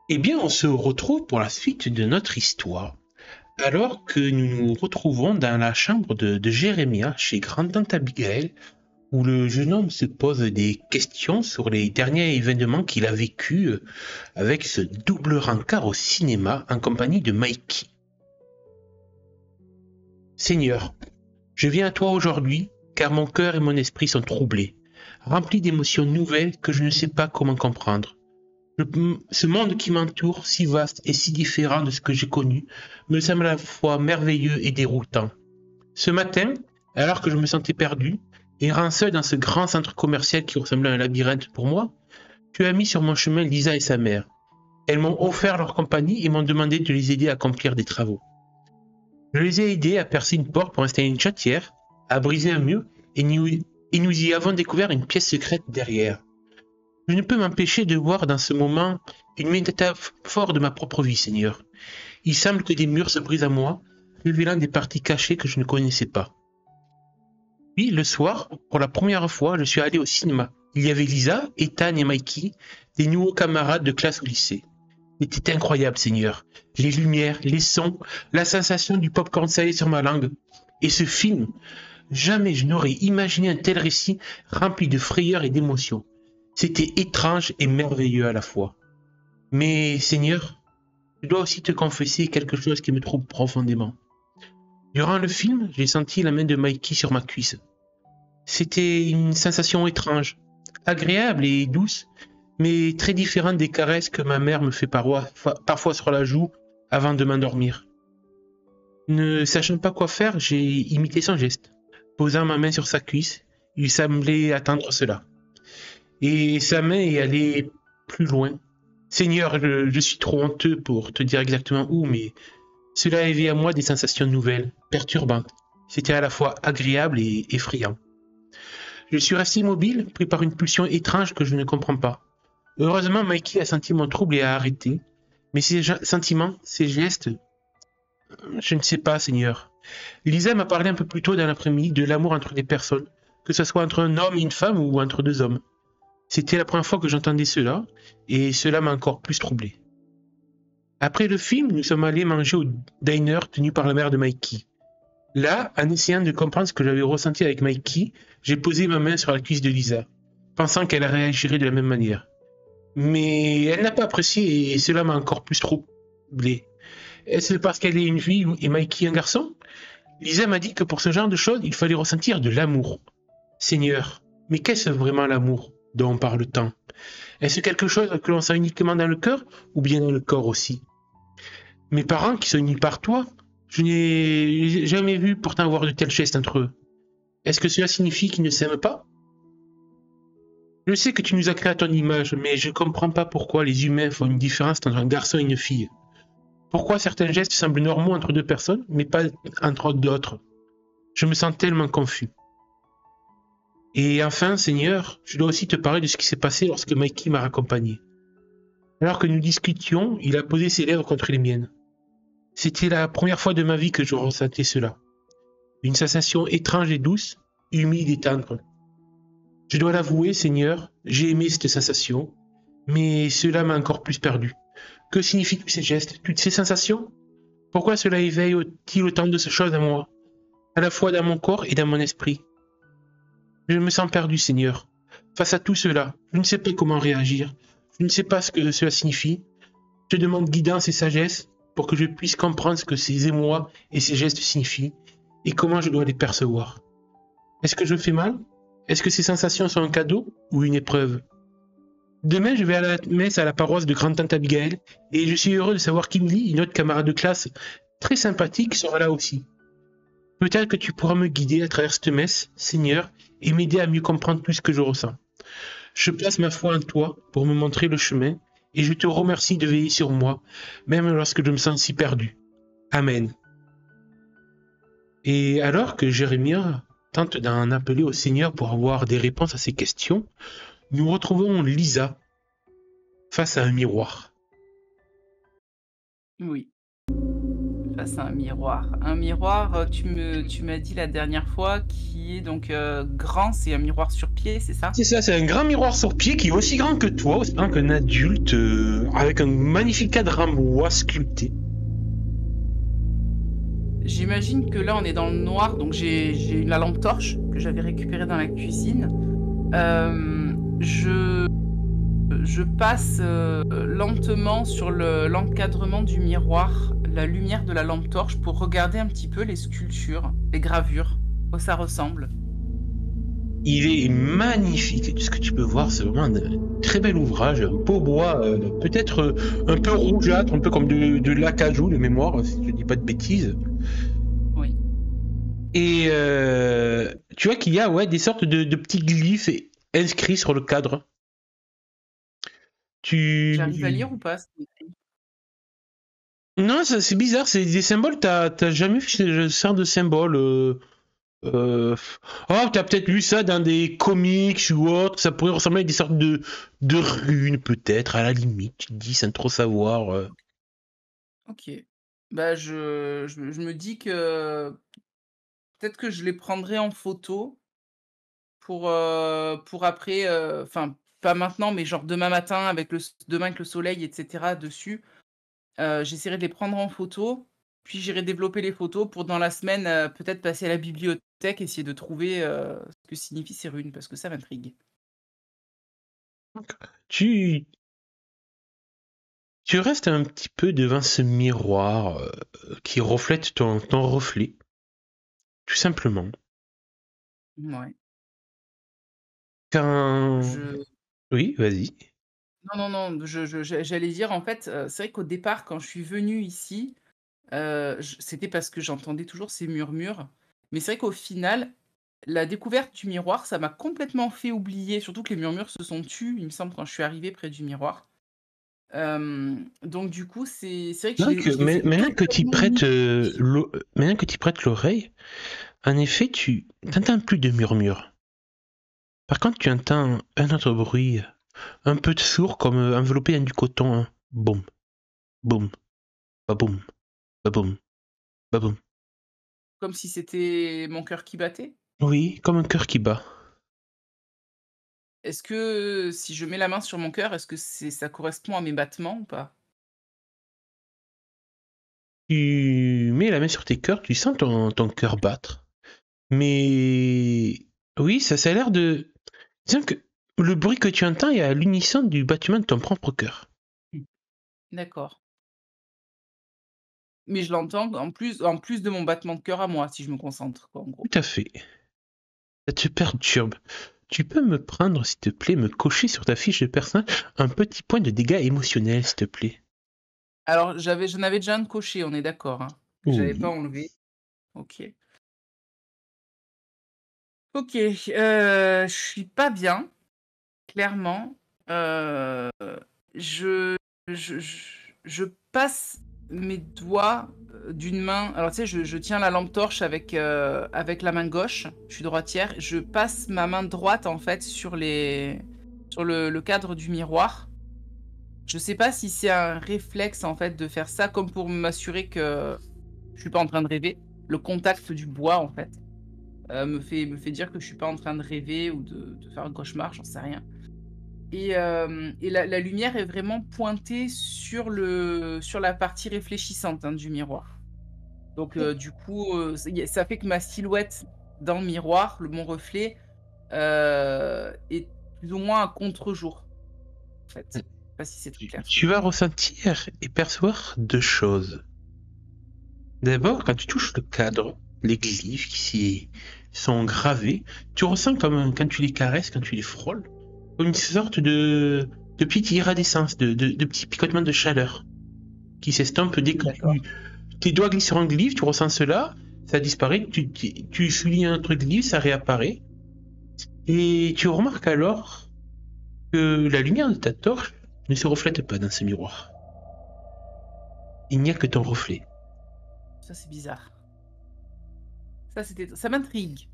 Eh bien, on se retrouve pour la suite de notre histoire, alors que nous nous retrouvons dans la chambre de Jérémia chez Grand-Tante Abigail, où le jeune homme se pose des questions sur les derniers événements qu'il a vécus avec ce double rencard au cinéma en compagnie de Mikey. Seigneur, je viens à toi aujourd'hui, car mon cœur et mon esprit sont troublés, remplis d'émotions nouvelles que je ne sais pas comment comprendre. Ce monde qui m'entoure, si vaste et si différent de ce que j'ai connu, me semble à la fois merveilleux et déroutant. Ce matin, alors que je me sentais perdu, errant seul dans ce grand centre commercial qui ressemblait à un labyrinthe pour moi, tu as mis sur mon chemin Lisa et sa mère. Elles m'ont offert leur compagnie et m'ont demandé de les aider à accomplir des travaux. Je les ai aidés à percer une porte pour installer une chatière, à briser un mur, et nous y avons découvert une pièce secrète derrière. Je ne peux m'empêcher de voir dans ce moment une métaphore de ma propre vie, Seigneur. Il semble que des murs se brisent à moi, révélant des parties cachées que je ne connaissais pas. Puis, le soir, pour la première fois, je suis allé au cinéma. Il y avait Lisa, Ethan et Mikey, des nouveaux camarades de classe au lycée. C'était incroyable, Seigneur. Les lumières, les sons, la sensation du popcorn salé sur ma langue. Et ce film, jamais je n'aurais imaginé un tel récit rempli de frayeur et d'émotion. C'était étrange et merveilleux à la fois. Mais, Seigneur, je dois aussi te confesser quelque chose qui me trouble profondément. Durant le film, j'ai senti la main de Mikey sur ma cuisse. C'était une sensation étrange, agréable et douce, mais très différente des caresses que ma mère me fait parfois sur la joue avant de m'endormir. Ne sachant pas quoi faire, j'ai imité son geste. Posant ma main sur sa cuisse, il semblait attendre cela. Et sa main est allée plus loin. Seigneur, je suis trop honteux pour te dire exactement où, mais cela éveille à moi des sensations nouvelles, perturbantes. C'était à la fois agréable et effrayant. Je suis resté immobile, pris par une pulsion étrange que je ne comprends pas. Heureusement, Mikey a senti mon trouble et a arrêté. Mais ses sentiments, ses gestes, je ne sais pas, Seigneur. Lisa m'a parlé un peu plus tôt dans l'après-midi de l'amour entre des personnes, que ce soit entre un homme et une femme ou entre deux hommes. C'était la première fois que j'entendais cela, et cela m'a encore plus troublé. Après le film, nous sommes allés manger au diner tenu par la mère de Mikey. Là, en essayant de comprendre ce que j'avais ressenti avec Mikey, j'ai posé ma main sur la cuisse de Lisa, pensant qu'elle réagirait de la même manière. Mais elle n'a pas apprécié et cela m'a encore plus troublé. Est-ce parce qu'elle est une fille et Mikey un garçon? Lisa m'a dit que pour ce genre de choses, il fallait ressentir de l'amour. Seigneur, mais qu'est-ce vraiment l'amour dont on parle tant? Est-ce quelque chose que l'on sent uniquement dans le cœur ou bien dans le corps aussi? Mes parents, qui sont unis par toi, je n'ai jamais vu pourtant avoir de tels gestes entre eux. Est-ce que cela signifie qu'ils ne s'aiment pas? Je sais que tu nous as créé à ton image, mais je comprends pas pourquoi les humains font une différence entre un garçon et une fille. Pourquoi certains gestes semblent normaux entre deux personnes, mais pas entre d'autres? Je me sens tellement confus. Et enfin, Seigneur, je dois aussi te parler de ce qui s'est passé lorsque Mikey m'a raccompagné. Alors que nous discutions, il a posé ses lèvres contre les miennes. C'était la première fois de ma vie que je ressentais cela. Une sensation étrange et douce, humide et tendre. Je dois l'avouer, Seigneur, j'ai aimé cette sensation, mais cela m'a encore plus perdu. Que signifient tous ces gestes, toutes ces sensations? Pourquoi cela éveille-t-il autant de choses à moi, à la fois dans mon corps et dans mon esprit? Je me sens perdu, Seigneur. Face à tout cela, je ne sais pas comment réagir. Je ne sais pas ce que cela signifie. Je demande guidance et sagesse pour que je puisse comprendre ce que ces émois et ces gestes signifient et comment je dois les percevoir. Est-ce que je fais mal? Est-ce que ces sensations sont un cadeau ou une épreuve? Demain, je vais à la messe à la paroisse de Grand-Tante Abigail et je suis heureux de savoir qu'Emily, une autre camarade de classe très sympathique, sera là aussi. Peut-être que tu pourras me guider à travers cette messe, Seigneur, et m'aider à mieux comprendre tout ce que je ressens. Je place ma foi en toi pour me montrer le chemin et je te remercie de veiller sur moi, même lorsque je me sens si perdu. Amen. Et alors que Jérémia tente d'en appeler au Seigneur pour avoir des réponses à ses questions, nous retrouvons Lisa face à un miroir. Oui. face à un miroir. Un miroir, tu m'as dit la dernière fois, qui est donc grand, c'est un miroir sur pied, c'est ça? C'est ça, c'est un grand miroir sur pied qui est aussi grand que toi, aussi grand qu'un adulte, avec un magnifique cadre en bois sculpté. J'imagine que là, on est dans le noir, donc j'ai la lampe torche que j'avais récupérée dans la cuisine. Je passe lentement sur l'encadrement du miroir, la lumière de la lampe torche pour regarder un petit peu les sculptures, les gravures, à quoi ça ressemble. Il est magnifique. Ce que tu peux voir, c'est vraiment un très bel ouvrage, un beau bois, peut-être un peu rougeâtre, un peu comme de l'acajou de mémoire, si je dis pas de bêtises. Oui. Et tu vois qu'il y a ouais, des sortes de petits glyphes inscrits sur le cadre. J'arrive à Tu... lire ou pas? Non, c'est bizarre, c'est des symboles, t'as jamais vu ce genre de symboles. Euh... Oh, t'as peut-être lu ça dans des comics ou autre, ça pourrait ressembler à des sortes de runes, peut-être, à la limite, tu te dis, sans trop savoir. Ok. Bah, je me dis que peut-être que je les prendrai en photo pour après, enfin, pas maintenant, mais genre demain matin avec demain avec le soleil, et cetera, dessus. J'essaierai de les prendre en photo, puis j'irai développer les photos pour dans la semaine, peut-être passer à la bibliothèque, essayer de trouver, ce que signifient ces runes, parce que ça m'intrigue. Tu, tu restes un petit peu devant ce miroir qui reflète ton reflet, tout simplement. Ouais. Quand... Je Oui, vas-y. Non, non, non, j'allais dire, en fait, c'est vrai qu'au départ, quand je suis venue ici, c'était parce que j'entendais toujours ces murmures. Mais c'est vrai qu'au final, la découverte du miroir, ça m'a complètement fait oublier, surtout que les murmures se sont tus, il me semble, quand je suis arrivée près du miroir. Donc du coup, c'est vrai que je les ai Maintenant que tu totalement prêtes mis. maintenant que tu prêtes l'oreille, en effet, tu n'entends plus de murmures. Par contre, tu entends un autre bruit, un peu de sourd, comme enveloppé dans du coton. Hein. Boum, boum, baboum, baboum, baboum. Comme si c'était mon cœur qui battait. Oui, comme un cœur qui bat. Est-ce que si je mets la main sur mon cœur, est-ce que ça correspond à mes battements ou pas? Tu mets la main sur tes cœurs, tu sens ton cœur battre. Mais oui, ça a l'air de... Disons que le bruit que tu entends est à l'unisson du battement de ton propre cœur. Mmh. D'accord. Mais je l'entends en plus de mon battement de cœur à moi, si je me concentre, quoi, en gros. Tout à fait. Ça te perturbe. Tu peux me prendre, s'il te plaît, me cocher sur ta fiche de personnage un petit point de dégâts émotionnels, s'il te plaît. Alors j'en avais déjà un de coché, on est d'accord, hein? Que j'avais pas Oui. enlevé. OK. OK, je suis pas bien, clairement. Heu, je je passe mes doigts, d'une main, alors tu sais, je tiens la lampe torche avec la main gauche, je suis droitière. Je passe ma main droite, en fait, sur le cadre du miroir. Je sais pas si c'est un réflexe, en fait, de faire ça, comme pour m'assurer que je suis pas en train de rêver. Le contact du bois, en fait, me fait dire que je suis pas en train de rêver ou de faire un cauchemar, j'en sais rien. Et la lumière est vraiment pointée sur la partie réfléchissante, hein, du miroir. Donc du coup, ça fait que ma silhouette dans le miroir, mon reflet, est plus ou moins à contre-jour, en fait. Je sais pas si c'est très clair ce que Tu je vas dis. ressentir et percevoir deux choses. D'abord, quand tu touches le cadre, les glyphes qui s'y sont gravés, tu ressens comme quand tu les caresses, quand tu les frôles, comme une sorte de petite iridescence, de petits picotements de chaleur qui s'estompent dès que D'accord. tes doigts glissent sur un glyphe, tu ressens cela, ça disparaît, tu soulignes un autre glyphe, ça réapparaît, et tu remarques alors que la lumière de ta torche ne se reflète pas dans ce miroir. Il n'y a que ton reflet. Ça, c'est bizarre. Ça m'intrigue.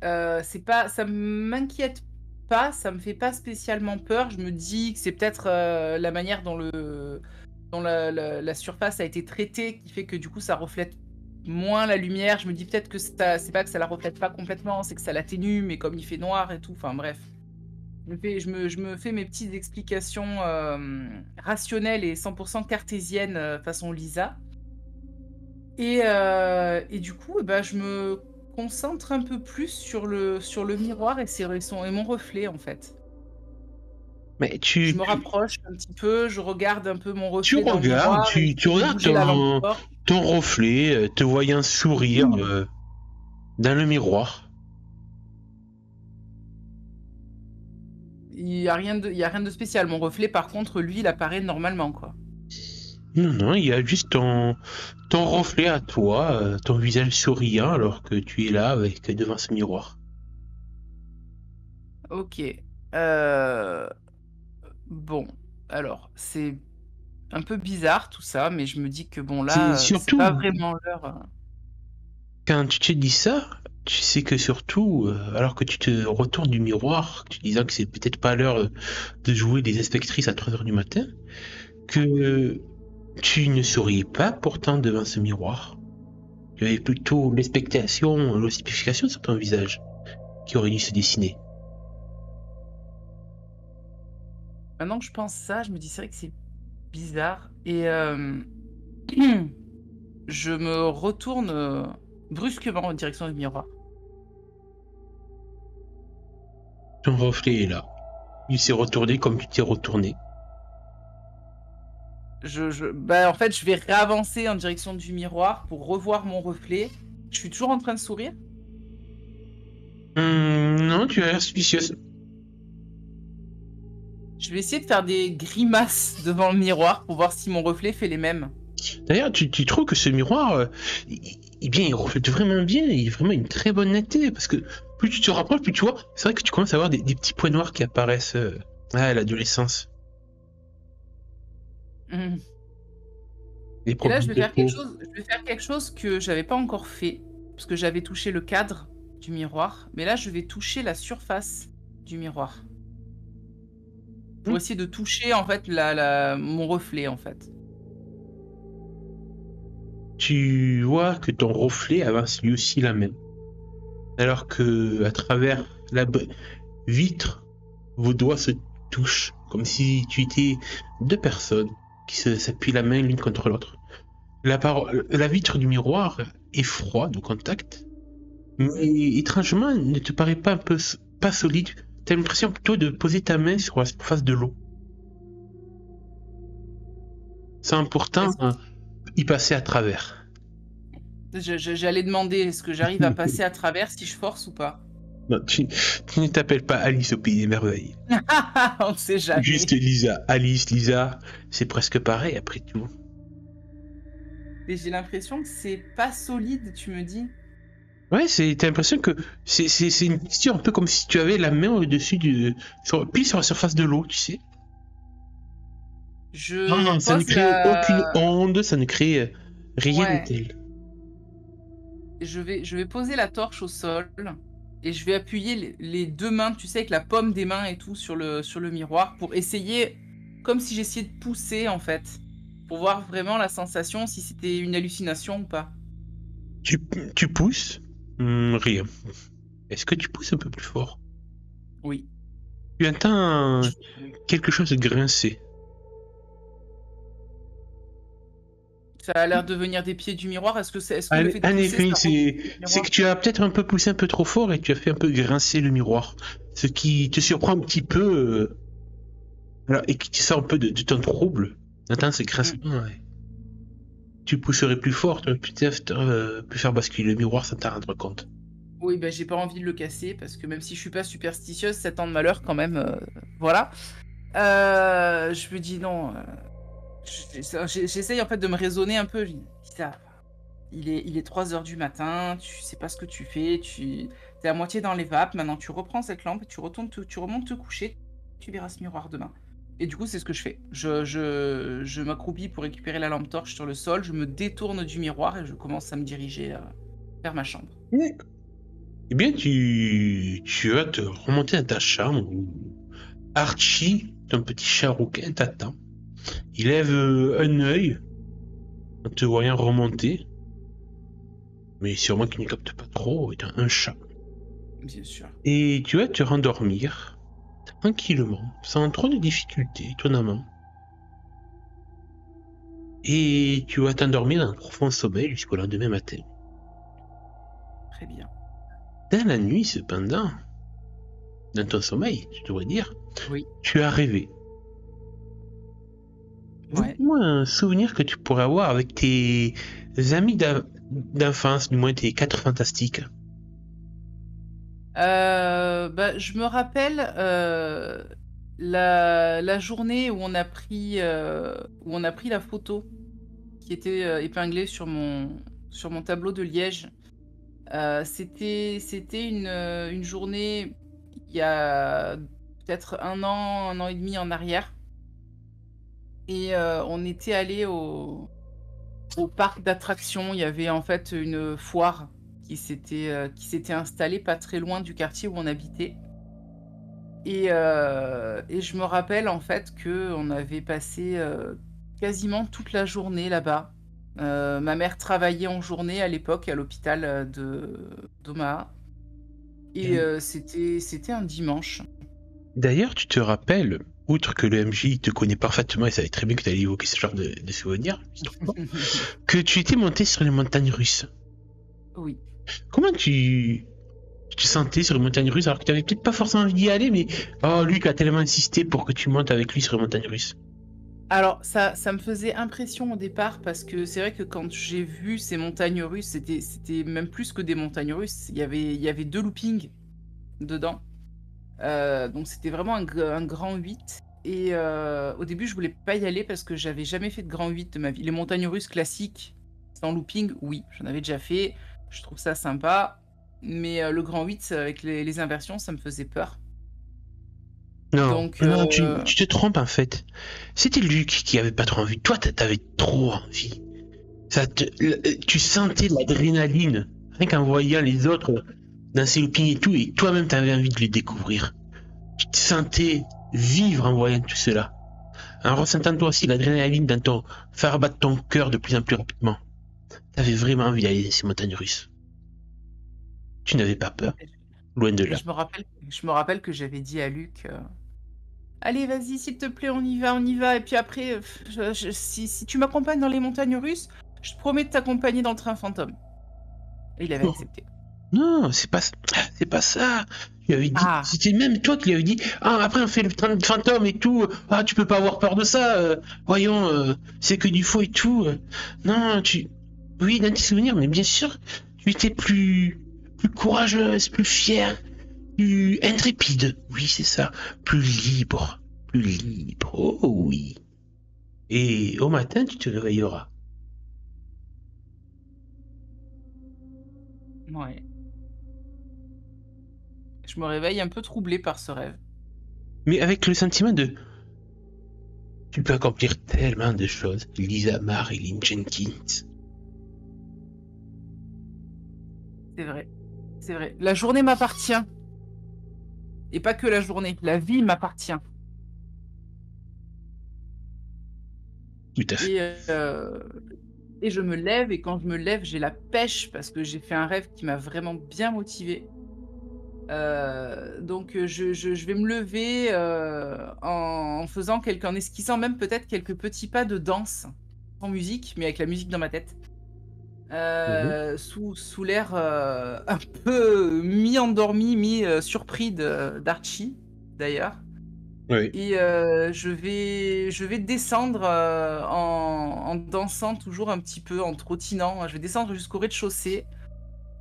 C'est pas ça m'inquiète pas, ça me fait pas spécialement peur. Je me dis que c'est peut-être, la manière dont dont la surface a été traitée, qui fait que du coup ça reflète moins la lumière. Je me dis peut-être que c'est pas que ça la reflète pas complètement, c'est que ça l'atténue, mais comme il fait noir et tout, enfin bref. Je me fais mes petites explications rationnelles et 100% cartésiennes façon Lisa. Et du coup, bah, je me concentre un peu plus sur le miroir et mon reflet en fait. Mais Je me rapproche un petit peu, je regarde un peu mon tu reflet dans le regardes, miroir et tu j'essaie de regardes bouger la lampe torche. ton reflet, te voyant sourire dans le miroir. Il y a rien de spécial. Mon reflet, par contre, lui, il apparaît normalement, quoi. Non, non, il y a juste ton reflet à toi, ton visage souriant alors que tu es là avec devant ce miroir. Ok. Bon, alors, c'est un peu bizarre tout ça, mais je me dis que bon, C'est là, c'est pas surtout vraiment l'heure. quand tu te dis ça, tu sais que surtout, alors que tu te retournes du miroir, tu disant que c'est peut-être pas l'heure de jouer des inspectrices à 3 heures du matin, que tu ne souriais pas pourtant devant ce miroir. Il y avait plutôt l'expectation, l'ossification sur ton visage qui aurait dû se dessiner. Maintenant que je pense ça, je me dis c'est vrai que c'est bizarre. Et je me retourne brusquement en direction du miroir. Ton reflet est là. Il s'est retourné comme tu t'es retourné. Bah, en fait, je vais réavancer en direction du miroir pour revoir mon reflet. Je suis toujours en train de sourire. Non, tu as l'air suspicieuse. Je vais essayer de faire des grimaces devant le miroir pour voir si mon reflet fait les mêmes. D'ailleurs, tu trouves que ce miroir, il reflète vraiment bien, il a vraiment une très bonne netteté, parce que plus tu te rapproches, plus tu vois, c'est vrai que tu commences à avoir des petits points noirs qui apparaissent à l'adolescence. Mhm. Des Et là, je problèmes vais de faire peau. quelque chose que j'avais pas encore fait, parce que j'avais touché le cadre du miroir, mais là, je vais toucher la surface du miroir pour Hmm. essayer de toucher en fait mon reflet en fait. Tu vois que ton reflet avance lui aussi la main, alors que à travers vitre, vos doigts se touchent, comme si tu étais deux personnes qui s'appuient la main l'une contre l'autre. La vitre du miroir est froide au contact, mais étrangement ne te paraît pas pas solide. T'as l'impression plutôt de poser ta main sur la surface de l'eau, sans pourtant Est-ce- y passer à travers. J'allais demander, est-ce que j'arrive à passer à travers si je force ou pas? Non, tu ne t'appelles pas Alice au pays des merveilles. On ne sait Juste jamais. Lisa. Alice, Lisa, c'est presque pareil après tout. Et j'ai l'impression que c'est pas solide, tu me dis. Ouais, t'as l'impression que c'est une texture un peu comme si tu avais la main au-dessus pile sur la surface de l'eau, tu sais. Je Non, ça ne pose crée aucune la... onde, ça ne crée rien de Ouais, tel. je vais poser la torche au sol et je vais appuyer les deux mains, tu sais, avec la paume des mains et tout sur le miroir pour essayer, comme si j'essayais de pousser en fait, pour voir vraiment la sensation, si c'était une hallucination ou pas. Tu, tu pousses, rien. Est-ce que tu pousses un peu plus fort? Oui. Tu entends Je- quelque chose grincer. Ça a l'air de venir des pieds du miroir. Est-ce que En le fait de en pousser, effet, ça reflète le c'est miroir? que tu as peut-être un peu poussé un peu trop fort et tu as fait un peu grincer le miroir. Ce qui te surprend un petit peu et qui te sort un peu de ton trouble. Attends, ce Mm. grincement, ouais. Tu pousserais plus fort, tu aurais peut-être pu faire basculer le miroir sans t'en rendre compte. Oui, ben j'ai pas envie de le casser parce que même si je suis pas superstitieuse, 7 ans de malheur quand même, voilà. Je me dis non. J'essaye en fait de me raisonner un peu. Je dis, ça, il est 3 heures du matin, tu sais pas ce que tu fais, tu es à moitié dans les vapes, maintenant tu reprends cette lampe, et tu remontes te coucher, tu verras ce miroir demain. Et du coup, c'est ce que je fais. Je m'accroupis pour récupérer la lampe torche sur le sol, je me détourne du miroir et je commence à me diriger vers ma chambre. D'accord. Eh bien, tu vas te remonter à ta chambre où Archie, ton petit chat rouquin, t'attend. Il lève un œil en te voyant remonter. Mais sûrement qu'il ne capte pas trop, étant un chat. Bien sûr. Et tu vas te rendormir tranquillement, sans trop de difficultés, étonnamment. Et tu vas t'endormir dans un profond sommeil jusqu'au lendemain matin. Très bien. Dans la nuit, cependant, dans ton sommeil, je devrais dire, Oui. tu as rêvé. Ouais. Dis-moi un souvenir que tu pourrais avoir avec tes amis d'enfance, du moins tes 4 fantastiques. Je me rappelle la journée où on a pris la photo qui était épinglée sur mon tableau de liège. C'était une journée il y a peut-être un an et demi en arrière. Et on était allé au parc d'attractions. Il y avait en fait une foire qui s'était installée pas très loin du quartier où on habitait. Et je me rappelle en fait qu'on avait passé quasiment toute la journée là-bas. Ma mère travaillait en journée à l'époque à l'hôpital d'Omaha. Et c'était un dimanche. D'ailleurs, tu te rappelles, outre que le MJ te connaît parfaitement et savait très bien que tu allais évoquer ce genre de souvenirs, que tu étais monté sur les montagnes russes. Oui. Comment tu te sentais sur les montagnes russes alors que tu n'avais peut-être pas forcément envie d'y aller, mais lui qui a tellement insisté pour que tu montes avec lui sur les montagnes russes. Alors ça me faisait impression au départ parce que c'est vrai que quand j'ai vu ces montagnes russes, c'était même plus que des montagnes russes. Il y avait 2 loopings dedans. Donc c'était vraiment un grand 8. Et au début, je voulais pas y aller parce que j'avais jamais fait de grand 8 de ma vie. Les montagnes russes classiques, sans looping, oui, j'en avais déjà fait. Je trouve ça sympa. Mais le grand 8 avec les inversions, ça me faisait peur. Non, Donc, non, tu te trompes en fait. C'était Luc qui avait pas trop envie. Toi, t'avais trop envie. Tu sentais l'adrénaline, rien qu'en voyant les autres dans ces loopings et tout, et toi-même t'avais envie de les découvrir. Tu te sentais vivre en voyant tout cela. En ressentant toi aussi l'adrénaline faire battre ton cœur de plus en plus rapidement. T'avais vraiment envie d'aller dans ces montagnes russes. Tu n'avais pas peur, loin de et là. je me rappelle que j'avais dit à Luc, allez, vas-y, s'il te plaît, on y va, on y va. Et puis après, si tu m'accompagnes dans les montagnes russes, je te promets de t'accompagner dans le train fantôme. Et il avait accepté. Non, c'est pas ça. Tu lui avais dit, Ah, c'était même toi qui lui avais dit, après on fait le train de fantôme et tout, tu peux pas avoir peur de ça, voyons, c'est que du faux et tout. Non, oui, dans tes souvenirs, mais bien sûr, tu étais plus courageuse, plus fière, plus intrépide. Oui, c'est ça. Plus libre. Plus libre. Oh oui. Et au matin, tu te réveilleras. ouais. Je me réveille un peu troublée par ce rêve. Mais avec le sentiment de tu peux accomplir tellement de choses. Lisa Marilyn Jenkins. C'est vrai. C'est vrai. La journée m'appartient. Et pas que la journée. La vie m'appartient. Tout à fait. Et je me lève. Et quand je me lève, j'ai la pêche parce que j'ai fait un rêve qui m'a vraiment bien motivée. Donc je vais me lever en faisant en esquissant même peut-être quelques petits pas de danse sans musique, mais avec la musique dans ma tête. Sous l'air un peu mi-endormi, mi-surpris d'Archie, d'ailleurs. Oui. Et je vais descendre en dansant toujours un petit peu, en trottinant. Je vais descendre jusqu'au rez-de-chaussée,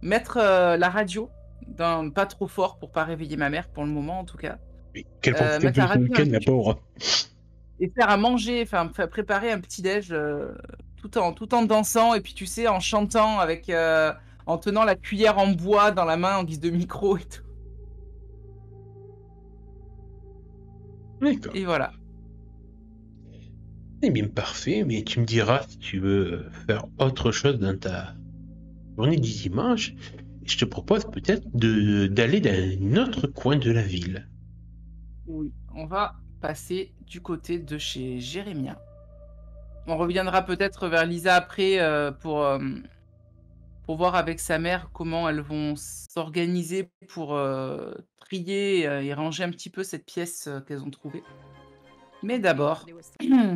mettre la radio, pas trop fort pour pas réveiller ma mère, pour le moment en tout cas. Oui. Quelle Mettre la radio week-end, la pauvre. et faire à manger, enfin préparer un petit-déj tout en dansant et puis tu sais, en chantant en tenant la cuillère en bois dans la main en guise de micro et tout. D'accord. Et voilà. C'est bien parfait, mais tu me diras si tu veux faire autre chose dans ta journée du dimanche. Je te propose peut-être d'aller dans un autre coin de la ville. Oui, on va passer du côté de chez Jérémia. On reviendra peut-être vers Lisa après pour voir avec sa mère comment elles vont s'organiser pour trier et ranger un petit peu cette pièce qu'elles ont trouvée. Mais d'abord,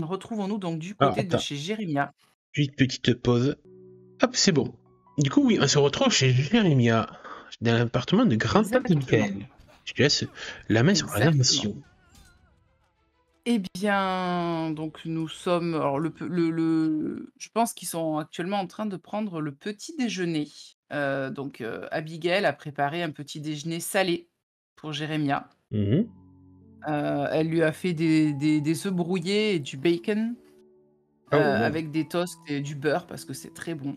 retrouvons-nous donc du Alors, côté de attends, chez Jérémia. petite pause. Hop, c'est bon. Du coup, oui, on se retrouve chez Jérémia, dans l'appartement de grand-tante Exactement. Michael. Je te laisse la main sur la Exactement. narration. Eh bien, donc nous sommes. Alors, je pense qu'ils sont actuellement en train de prendre le petit déjeuner. Donc, Abigail a préparé un petit déjeuner salé pour Jérémia. Mhm. Elle lui a fait des œufs brouillés et du bacon Oh, wow. avec des toasts et du beurre parce que c'est très bon.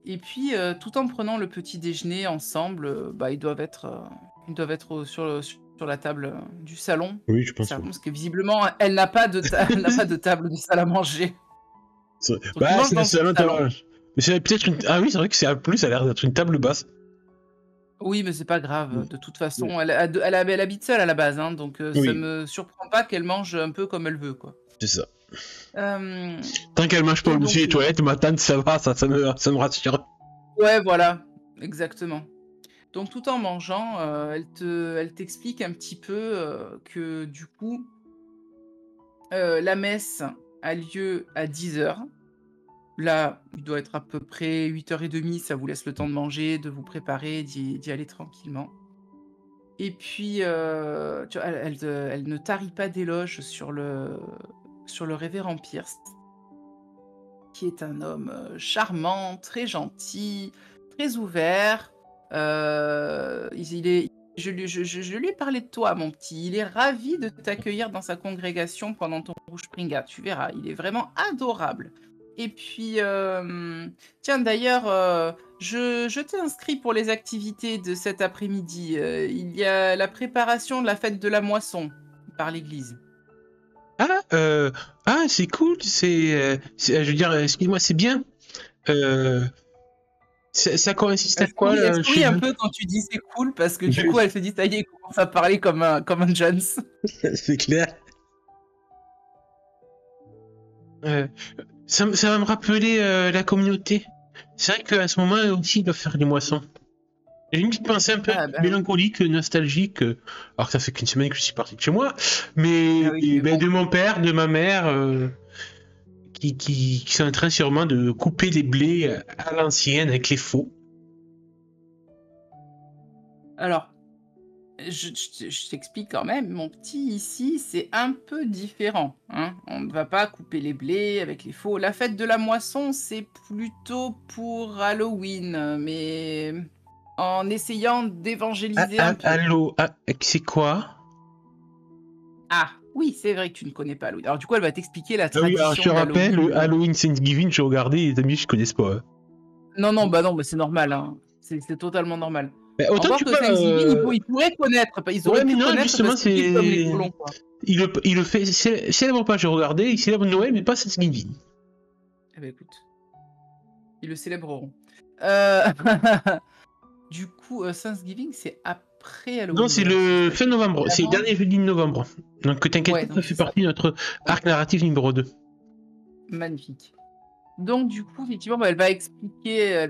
Et puis, tout en prenant le petit déjeuner ensemble, bah, ils doivent être sur la table du salon. Oui, je pense. Parce que visiblement, elle n'a pas de table de salle à manger. Donc, ils Bah, mangent c'est dans le ce salon. salon. Mais c'est peut-être une. Ah oui, c'est vrai que c'est à plus, ça a l'air d'être une table basse. Oui, mais c'est pas grave. De toute façon, Oui. elle habite seule à la base, hein, donc ça Oui, me surprend pas qu'elle mange un peu comme elle veut, quoi. c'est ça. Hem Tant qu'elle mange pas et au-dessus donc des toilettes, ma tante, ça va, ça me rassure. ouais, voilà, exactement. Donc tout en mangeant, elle t'explique un petit peu, que du coup, la messe a lieu à 10h. Là, il doit être à peu près 8h30, ça vous laisse le temps de manger, de vous préparer, d'y aller tranquillement. Et puis, tu vois, elle ne tarit pas d'éloges sur le révérend Pierce, qui est un homme, charmant, très gentil, très ouvert. Il est je lui ai parlé de toi, mon petit. Il est ravi de t'accueillir dans sa congrégation pendant ton Rouge Pringa. Tu verras, il est vraiment adorable. Et puis, tiens d'ailleurs, je t'ai inscrit pour les activités de cet après-midi. Il y a la préparation de la fête de la moisson par l'église. C'est cool, je veux dire, excuse-moi, c'est bien. Ça consiste à quoi, Elle chez sourit un vous? peu quand tu dis c'est cool parce que du coup elle se dit ça y est, il commence à parler comme un Jones. C'est clair. Euh, ça va me rappeler la communauté. C'est vrai qu'à ce moment aussi, ils doivent faire des moissons. J'ai une petite pensée un peu Ah bah oui. mélancolique, nostalgique, alors que ça fait qu'une semaine que je suis parti de chez moi, mais, Ah oui, mais bon. de mon père, de ma mère, qui sont en train sûrement de couper les blés à l'ancienne avec les faux. Alors, je t'explique quand même, mon petit, ici, c'est un peu différent, hein. On ne va pas couper les blés avec les faux. La fête de la moisson, c'est plutôt pour Halloween, mais en essayant d'évangéliser un peu. Allô, c'est quoi? Ah, oui, c'est vrai que tu ne connais pas Halloween. Alors du coup, elle va t'expliquer la Ah oui, alors je te tradition rappelle, d'Halloween. Halloween Thanksgiving, j'ai regardé, les amis, je connaisse pas. Hein. Non, bah non, mais c'est normal, hein. C'est totalement normal. Mais autant Encore tu que peux. Thanksgiving, ils pourraient connaître. Ils Ouais, auraient mais pu non, connaître justement, parce qu'ils vivent comme les c'est. colons, quoi. Il le fait, célèbre pas, j'ai regardé, il célèbre Noël, mais pas Thanksgiving. Eh ben écoute, ils le célébreront. Euh, Du coup, Thanksgiving, c'est après Non, Halloween. c'est Voilà, si je le dis pas de fin novembre, bêtises. c'est le Avant. dernier jeudi de novembre. Donc t'inquiète Ouais, pas, ça donc fait c'est ça. partie de notre arc narratif numéro 2. Magnifique. Donc du coup, effectivement, bah, elle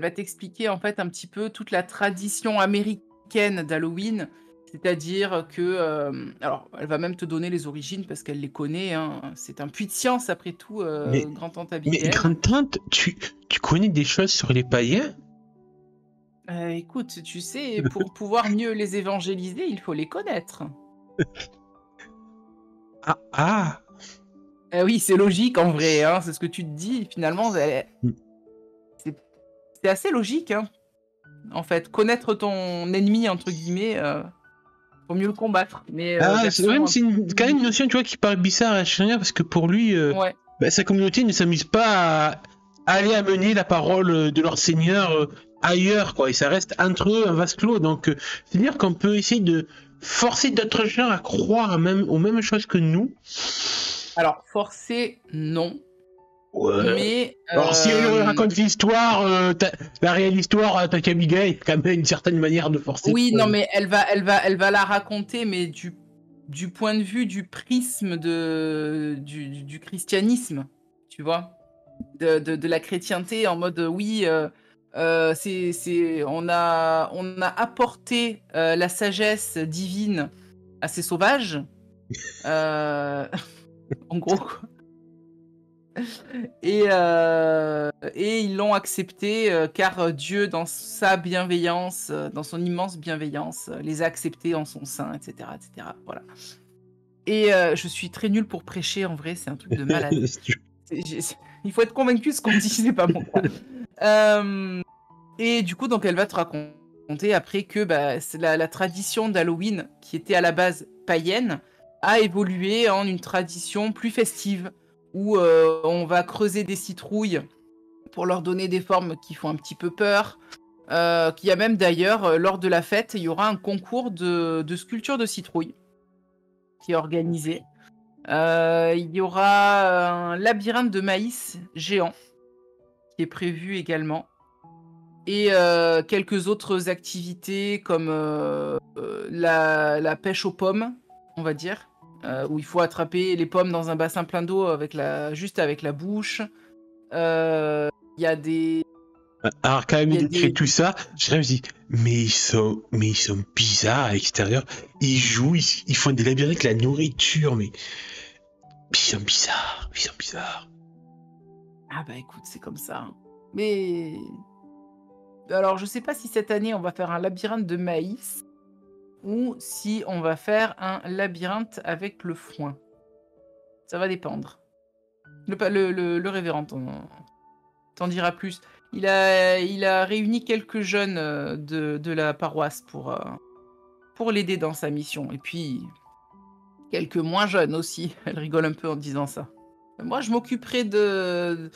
va t'expliquer en fait un petit peu toute la tradition américaine d'Halloween. C'est-à-dire que, alors, elle va même te donner les origines parce qu'elle les connaît, hein. C'est un puits de science après tout, Mais, grand-tante mais Abigail. grand-tante, tu connais des choses sur les païens? Écoute, tu sais, pour pouvoir mieux les évangéliser, il faut les connaître. Ah. Oui, c'est logique en vrai, hein, c'est ce que tu te dis. Finalement, c'est c'est assez logique, hein, en fait. Connaître ton ennemi, entre guillemets, pour mieux le combattre. Mais version un C'est peu quand même une plus... notion, tu vois, qui paraît bizarre à Chien, parce que pour lui, Ouais. sa communauté ne s'amuse pas à aller amener la parole de leur Seigneur ailleurs, quoi. Et ça reste entre eux un vase clos. Donc, c'est-à-dire qu'on peut essayer de forcer d'autres gens à croire aux mêmes choses que nous. Alors, forcé, non. Ouais. Mais... Alors, si elle raconte l'histoire, la réelle histoire, t'as qu'Abigail, quand même une certaine manière de forcer. Oui, non, mais elle va la raconter, mais du point de vue du prisme du christianisme, tu tu vois, de la chrétienté en mode oui, on a apporté la sagesse divine à ces sauvages, en gros, quoi. Et ils l'ont accepté car Dieu, dans sa bienveillance, dans son immense bienveillance, les a acceptés en son sein, etc., etc. Voilà. Et je suis très nulle pour prêcher, en vrai, c'est un truc de malade. Il faut être convaincu, ce qu'on dit, c'est pas mon cas. Et du coup, donc, elle va te raconter après que c'est la tradition d'Halloween, qui était à la base païenne, a évolué en une tradition plus festive, où on va creuser des citrouilles pour leur donner des formes qui font un petit peu peur. Qu'il y a même d'ailleurs, lors de la fête, il y aura un concours de sculpture de citrouilles qui est organisé. Il y aura un labyrinthe de maïs géant qui est prévu également. Et quelques autres activités comme la pêche aux pommes, on va dire, où il faut attraper les pommes dans un bassin plein d'eau juste avec la bouche. Il y a des... Alors, quand même, il écrit tout ça, je me dis, mais ils sont bizarres à l'extérieur. Ils jouent, ils font des labyrinthes avec la nourriture, mais ils sont bizarres. Ah bah écoute, c'est comme ça. Mais... Alors, je sais pas si cette année, on va faire un labyrinthe de maïs ou si on va faire un labyrinthe avec le foin. Ça va dépendre. Le révérend t'en dira plus. Il a réuni quelques jeunes de la paroisse pour l'aider dans sa mission. Et puis, quelques moins jeunes aussi. Elle rigole un peu en disant ça. Moi, je m'occuperai de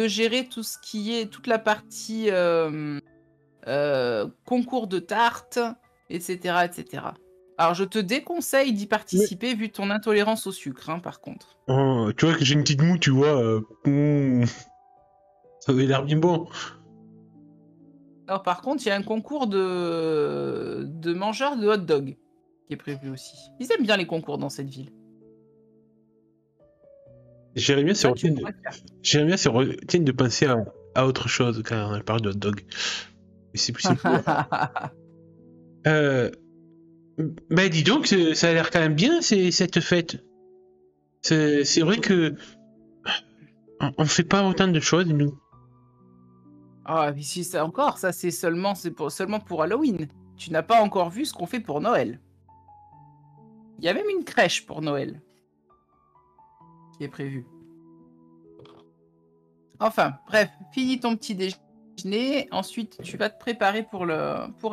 gérer tout ce qui est toute la partie concours de tartes, etc., etc. Alors, je te déconseille d'y participer vu ton intolérance au sucre, hein, par contre. Oh, tu vois que j'ai une petite moue, tu vois. Ça avait l'air bien bon. Alors, par contre, il y a un concours de mangeurs de hot dog qui est prévu aussi. Ils aiment bien les concours dans cette ville. Jérémia se retient de penser à autre chose quand elle parle de hot dog. Mais c'est plus simple. Ben dis donc, ça a l'air quand même bien cette fête. C'est vrai que on fait pas autant de choses nous. Ah, mais si ça encore, ça c'est seulement pour Halloween. Tu n'as pas encore vu ce qu'on fait pour Noël. Il y a même une crèche pour Noël qui est prévue. Enfin, bref, finis ton petit déjeuner. Ensuite, tu vas te préparer pour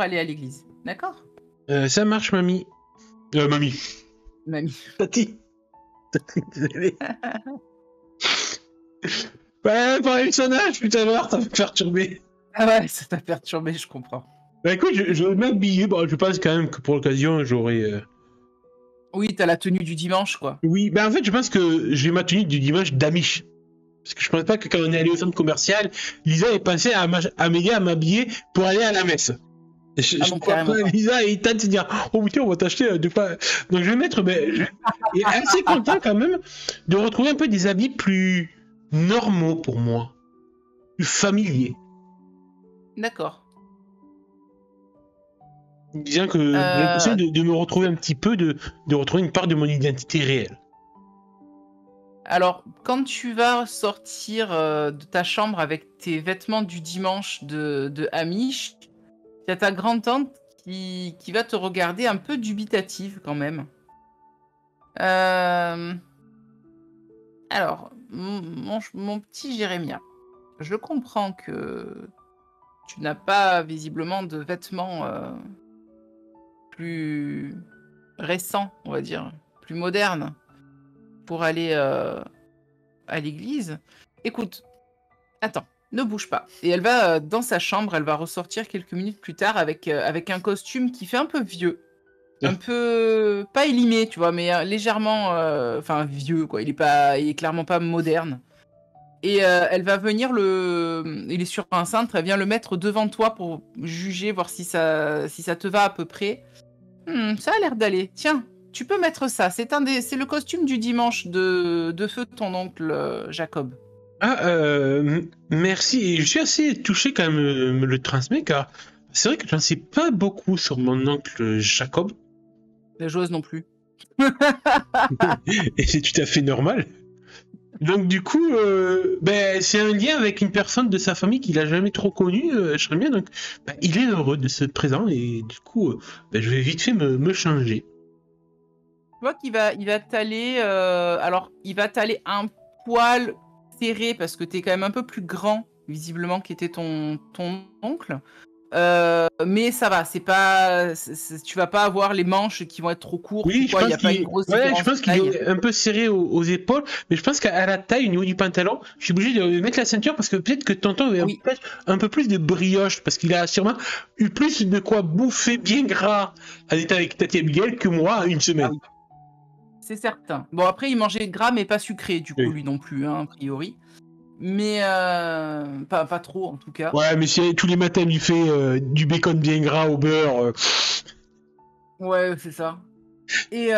aller à l'église. D'accord ? Ça marche, mamie. Mamie. Tati, désolé. Ouais, pareil, le sonnage, putain, alors, ça m'a perturbé. Ah ouais, ça t'a perturbé, je comprends. Bah écoute, je vais m'habiller. Bon, je pense quand même que pour l'occasion, j'aurai... Oui, t'as la tenue du dimanche, quoi. Oui, bah en fait, je pense que j'ai ma tenue du dimanche d'Amish. Parce que je pense pas que quand on est allé au centre commercial, Lisa ait pensé à m'aider à m'habiller pour aller à la messe. Je crois pas, Lisa est tente de se dire oh putain, on va t'acheter deux pas. Donc je vais mettre, et assez content quand même de retrouver un peu des habits plus normaux pour moi, plus familiers. D'accord. Disons que j'ai l'impression de me retrouver un petit peu, de retrouver une part de mon identité réelle. Alors, quand tu vas sortir de ta chambre avec tes vêtements du dimanche de Amish, il y a ta grand-tante qui va te regarder un peu dubitative quand même. Alors, mon petit Jérémia, je comprends que tu n'as pas visiblement de vêtements plus récents, on va dire, plus modernes pour aller à l'église. Écoute, attends. Ne bouge pas. Et elle va dans sa chambre, elle va ressortir quelques minutes plus tard avec un costume qui fait un peu vieux. Un peu... pas élimé, tu vois, mais légèrement... Enfin, vieux, quoi. Il est clairement pas moderne. Et elle va venir il est sur un cintre, elle vient le mettre devant toi pour juger, voir si ça te va à peu près. Ça a l'air d'aller. Tiens, tu peux mettre ça. C'est le costume du dimanche de feu de ton oncle Jacob. Ah, merci. Et je suis assez touché quand même me le transmet, car c'est vrai que j'en sais pas beaucoup sur mon oncle Jacob. La joueuse non plus. Et c'est tout à fait normal. Donc du coup, c'est un lien avec une personne de sa famille qu'il a jamais trop connue, je serais bien. Donc, il est heureux de ce présent et du coup, je vais vite fait me changer. Tu vois qu'il va t'aller. Alors, il va t'aller un poil serré parce que t'es quand même un peu plus grand, visiblement, qu'était ton oncle. Mais ça va, tu vas pas avoir les manches qui vont être trop courtes. Oui, il n'y a pas une grosse différence. je pense qu'il est un peu serré aux épaules, mais je pense qu'à la taille, au niveau du pantalon, je suis obligé de mettre la ceinture parce que peut-être que tonton avait un peu plus de brioche, parce qu'il a sûrement eu plus de quoi bouffer bien gras à l'état avec Tati Abigail que moi une semaine. Ah oui. C'est certain. Bon, après, il mangeait gras, mais pas sucré, du coup, lui non plus, hein, a priori. Mais pas trop, en tout cas. Ouais, mais si tous les matins, il lui fait du bacon bien gras au beurre... Ouais, c'est ça. Et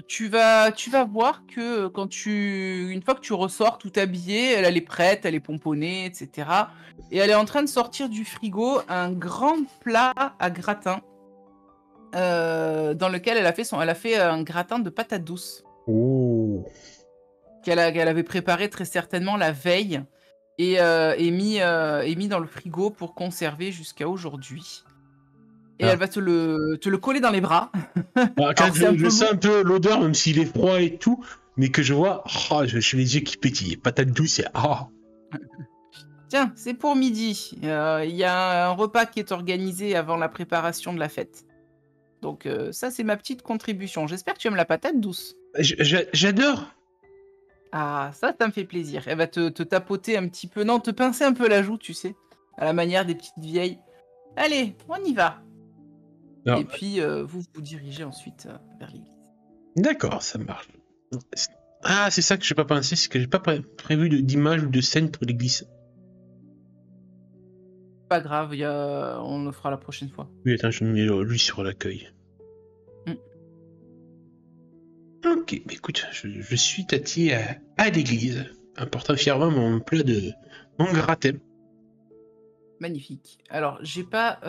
tu vas voir que une fois que tu ressors tout habillé, elle est prête, elle est pomponnée, etc. Et elle est en train de sortir du frigo un grand plat à gratin dans lequel elle a fait un gratin de patates douces. Oh. Qu'elle avait préparé très certainement la veille et mis dans le frigo pour conserver jusqu'à aujourd'hui. Et elle va te le coller dans les bras. Alors, quand je sens un peu l'odeur, même s'il est froid et tout, mais que je vois, j'ai les yeux qui pétillent. Patate douce, c'est... Tiens, c'est pour midi. Il y a un repas qui est organisé avant la préparation de la fête. Donc ça, c'est ma petite contribution. J'espère que tu aimes la patate douce. J'adore. Ah, ça me fait plaisir. Elle va te tapoter un petit peu. Non, te pincer un peu la joue, tu sais. À la manière des petites vieilles. Allez, on y va. Non. Et puis, vous dirigez ensuite vers l'église. D'accord, ça marche. Ah, c'est ça que j'ai pas pensé, c'est que j'ai pas prévu d'image ou de scène pour l'église. Pas grave, on le fera la prochaine fois. Oui, attends, je me mets lui sur l'accueil. Ok, mais écoute, je suis Tati à l'église, apportant fièrement mon plat de mon gratin. Magnifique. Alors, j'ai pas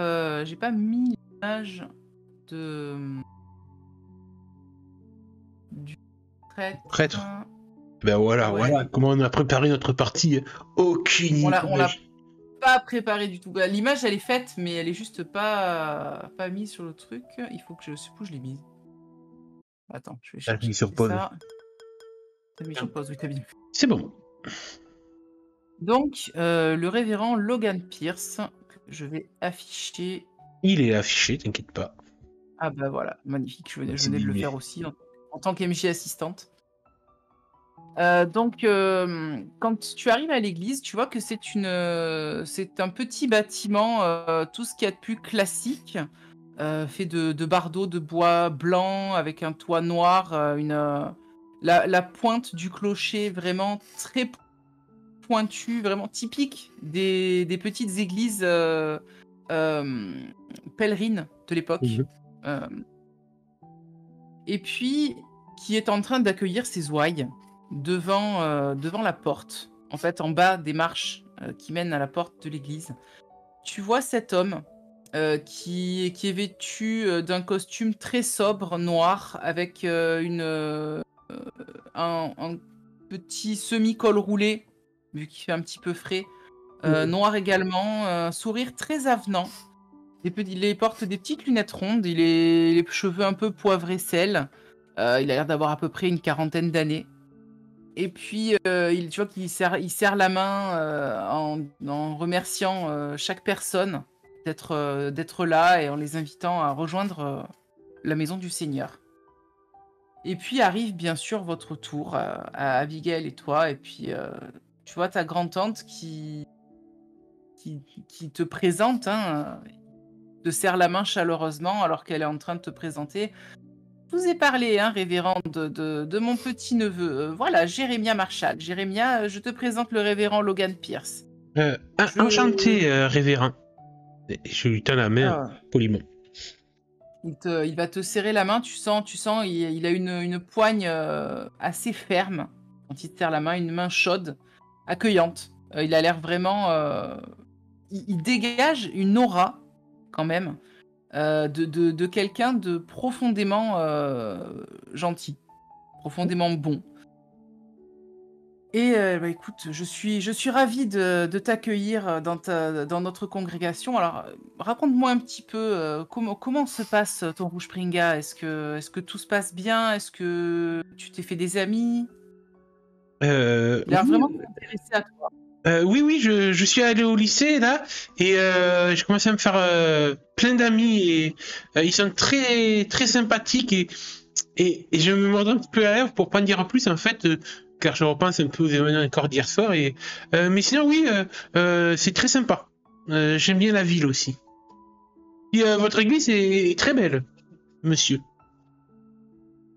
mis l'image du prêtre. Ben voilà comment on a préparé notre partie. Aucune idée. On l'a pas préparé du tout. L'image, elle est faite, mais elle est juste pas mise sur le truc. Il faut que je sais plus où je l'ai mise. Attends, je vais chercher. T'as mis sur pause. T'as mis sur pause, oui, t'as bien fait. C'est bon. Donc, le révérend Logan Pierce, que je vais afficher. Il est affiché, t'inquiète pas. Ah bah voilà, magnifique. Je venais de le faire aussi en tant qu'MJ assistante. Donc, quand tu arrives à l'église, tu vois que c'est un petit bâtiment, tout ce qu'il y a de plus classique, fait de bardeaux de bois blanc avec un toit noir, la pointe du clocher vraiment très pointue, vraiment typique des petites églises pèlerines de l'époque. Et puis, qui est en train d'accueillir ses ouailles devant la porte, en fait, en bas des marches qui mènent à la porte de l'église. Tu vois cet homme qui est vêtu d'un costume très sobre, noir, avec un petit semi-col roulé, vu qu'il fait un petit peu frais, noir également, un sourire très avenant. Il porte des petites lunettes rondes, il a les cheveux un peu poivrés sel, il a l'air d'avoir à peu près une 40aine d'années. Et puis, tu vois qu'il serre la main en remerciant chaque personne d'être là et en les invitant à rejoindre la maison du Seigneur. Et puis arrive bien sûr votre tour à Abigail et toi. Et puis, tu vois ta grand-tante qui te présente, te serre la main chaleureusement alors qu'elle est en train de te présenter. Je vous ai parlé, révérend, de mon petit-neveu. Voilà, Jérémia Marshall. Jérémia, je te présente le révérend Logan Pierce. Enchanté, révérend. Et je lui tends la main poliment. Il va te serrer la main, tu sens, il a une poigne assez ferme quand il te serre la main, une main chaude, accueillante. Il a l'air vraiment. Il dégage une aura, quand même, de quelqu'un de profondément gentil, profondément bon. Et bah, écoute, je suis ravie de t'accueillir dans notre congrégation. Alors, raconte-moi un petit peu comment se passe ton Rouge-Pringa. Est-ce que tout se passe bien? Est-ce que tu t'es fait des amis? Il a l'air Oui, vraiment intéressé à toi. oui, je suis allé au lycée là et j'ai commencé à me faire plein d'amis et ils sont très très sympathiques et je me mordais un petit peu la lèvre pour pas en dire plus en fait car je repense un peu aux événements encore d'hier soir et mais sinon oui c'est très sympa. J'aime bien la ville aussi. Et votre église est très belle, monsieur.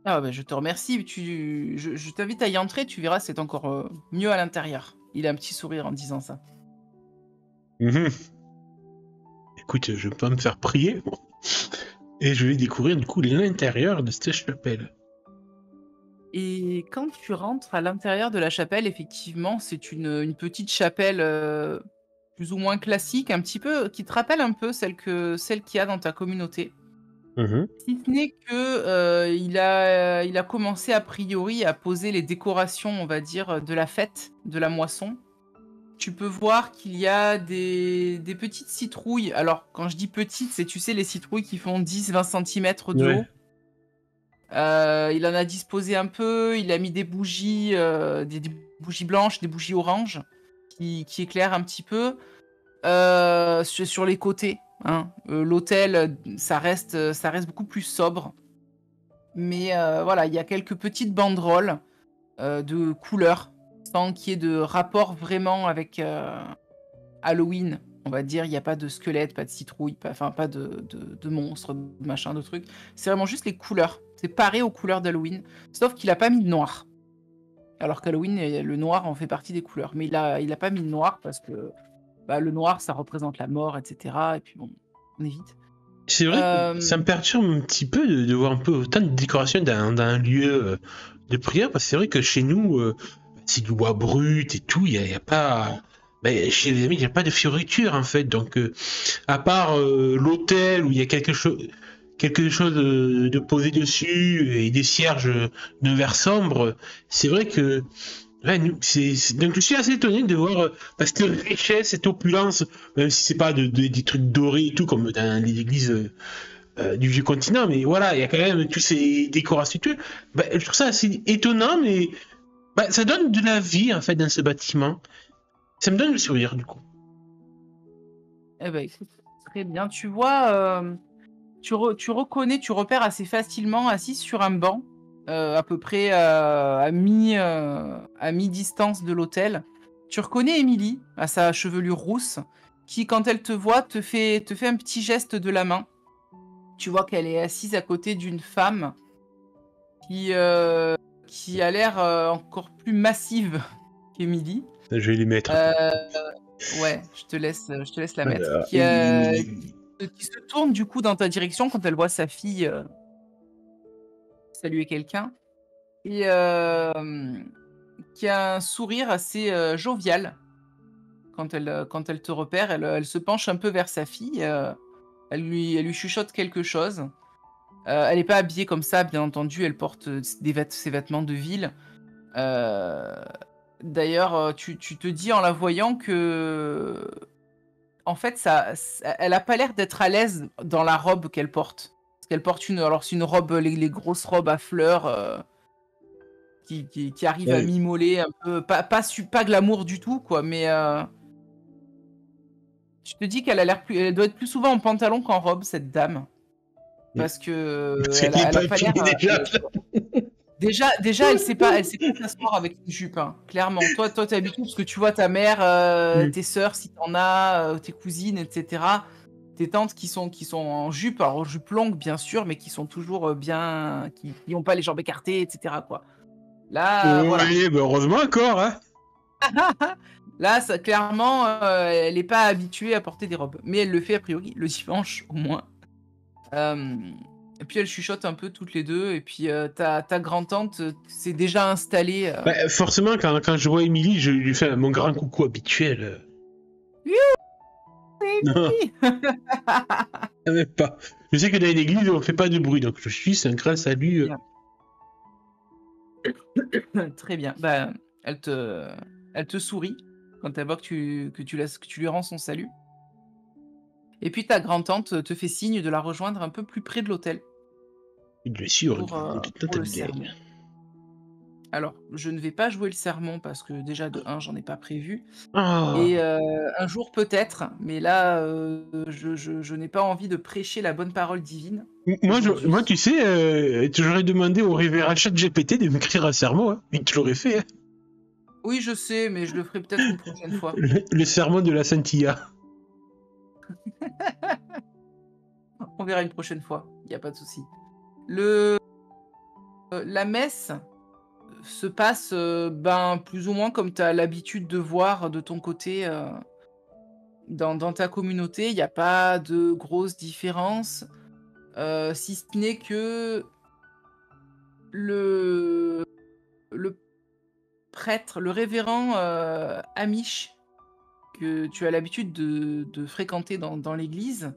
Ah bah, je te remercie. Je t'invite à y entrer, tu verras, c'est encore mieux à l'intérieur. Il a un petit sourire en disant ça. Mhm. Écoute, je peux me faire prier et je vais découvrir du coup l'intérieur de cette chapelle. Et quand tu rentres à l'intérieur de la chapelle, effectivement, c'est une petite chapelle, plus ou moins classique, un petit peu qui te rappelle un peu celle qu'il y a dans ta communauté. Mhm. Si ce n'est que, il a commencé a priori à poser les décorations, on va dire, de la fête, de la moisson. Tu peux voir qu'il y a des petites citrouilles. Alors, quand je dis petites, c'est, tu sais, les citrouilles qui font 10-20 centimètres de Ouais. haut. Il en a disposé un peu, il a mis des bougies, des bougies blanches, des bougies oranges qui éclairent un petit peu sur les côtés. Hein. L'hôtel, ça reste beaucoup plus sobre. Mais voilà, il y a quelques petites banderoles de couleurs sans qu'il y ait de rapport vraiment avec Halloween. On va dire, il n'y a pas de squelette, pas de citrouille, pas de monstres, de machin, de trucs. C'est vraiment juste les couleurs. C'est paré aux couleurs d'Halloween. Sauf qu'il a pas mis de noir. Alors qu'Halloween, le noir en fait partie des couleurs. Mais il a pas mis de noir parce que bah, le noir, ça représente la mort, etc. Et puis bon, on évite. C'est vrai que ça me perturbe un petit peu de voir un peu autant de décoration dans un lieu de prière, parce que c'est vrai que chez nous, c'est du bois brut et tout, il y a pas... Ben, chez les amis, il n'y a pas de fioriture en fait, donc à part l'hôtel où il y a quelque chose de posé dessus et des cierges de verre sombre, c'est vrai que ouais, donc je suis assez étonné de voir cette richesse, cette opulence, même si c'est pas des trucs dorés et tout comme dans les églises du vieux continent, mais voilà, il y a quand même toutes ces décorations. Et tout. Bah, je trouve ça assez étonnant, mais bah, ça donne de la vie en fait dans ce bâtiment. Ça me donne le sourire du coup. Eh ben, écoute, très bien. Tu vois, tu reconnais, tu repères assez facilement assis sur un banc, à peu près à mi-distance de l'hôtel. Tu reconnais Émilie, à sa chevelure rousse, qui, quand elle te voit, te fait un petit geste de la main. Tu vois qu'elle est assise à côté d'une femme qui, qui a l'air encore plus massive qu'Émilie. Je vais les mettre. Euh, ouais, je te laisse la mettre. Alors, Qui se tourne du coup dans ta direction quand elle voit sa fille saluer quelqu'un et qui a un sourire assez jovial quand elle te repère. Elle se penche un peu vers sa fille, elle lui chuchote quelque chose. Elle n'est pas habillée comme ça, bien entendu, elle porte ses vêtements de ville. Euh, D'ailleurs, tu te dis en la voyant que en fait, elle a pas l'air d'être à l'aise dans la robe qu'elle porte. Parce qu'elle porte alors c'est une robe, les grosses robes à fleurs qui arrivent à mimmoler un peu, pas glamour du tout, quoi. Mais tu te dis qu'elle a l'air plus, elle doit être plus souvent en pantalon qu'en robe, cette dame, parce que parce qu'elle n'est elle a pas pas l'air. épilée déjà. Déjà, elle sait pas s'asseoir avec une jupe, hein, clairement. Toi, t'es habitué parce que tu vois ta mère, tes sœurs, si t'en as, tes cousines, etc. Tes tantes qui sont en jupe, alors en jupe longue, bien sûr, mais qui sont toujours bien, qui ont pas les jambes écartées, etc. quoi. Là, voilà. Oui, bah heureusement encore, hein. Là, ça, clairement, elle n'est pas habituée à porter des robes. Mais elle le fait a priori le dimanche, au moins. Euh, Et puis elles chuchotent un peu toutes les deux. Et puis ta grand-tante s'est déjà installée. Bah, forcément, quand je vois Émilie, je lui fais mon grand coucou habituel. Non, Oui. même pas. Je sais que dans une église, on fait pas de bruit, donc je suis, c'est un grand salut. Bien. Très bien. Bah, elle te sourit quand elle voit que tu lui rends son salut. Et puis ta grand-tante te fait signe de la rejoindre un peu plus près de l'hôtel Bien sûr, pour le sermon. Alors, je ne vais pas jouer le sermon parce que déjà de 1, j'en ai pas prévu. Ah, Et un jour peut-être, mais là, je n'ai pas envie de prêcher la bonne parole divine moi, aujourd'hui. moi, tu sais, j'aurais demandé au révérend ChatGPT de m'écrire un sermon, hein. Il te l'aurait fait, hein. Oui, je sais, mais je le ferai peut-être une prochaine fois. Le sermon de la Saintilla. On verra une prochaine fois, il y a pas de souci. La messe se passe, ben, plus ou moins comme tu as l'habitude de voir de ton côté, dans ta communauté. Il y a pas de grosses différences, si ce n'est que le le prêtre, le révérend, amish que tu as l'habitude de fréquenter dans l'église,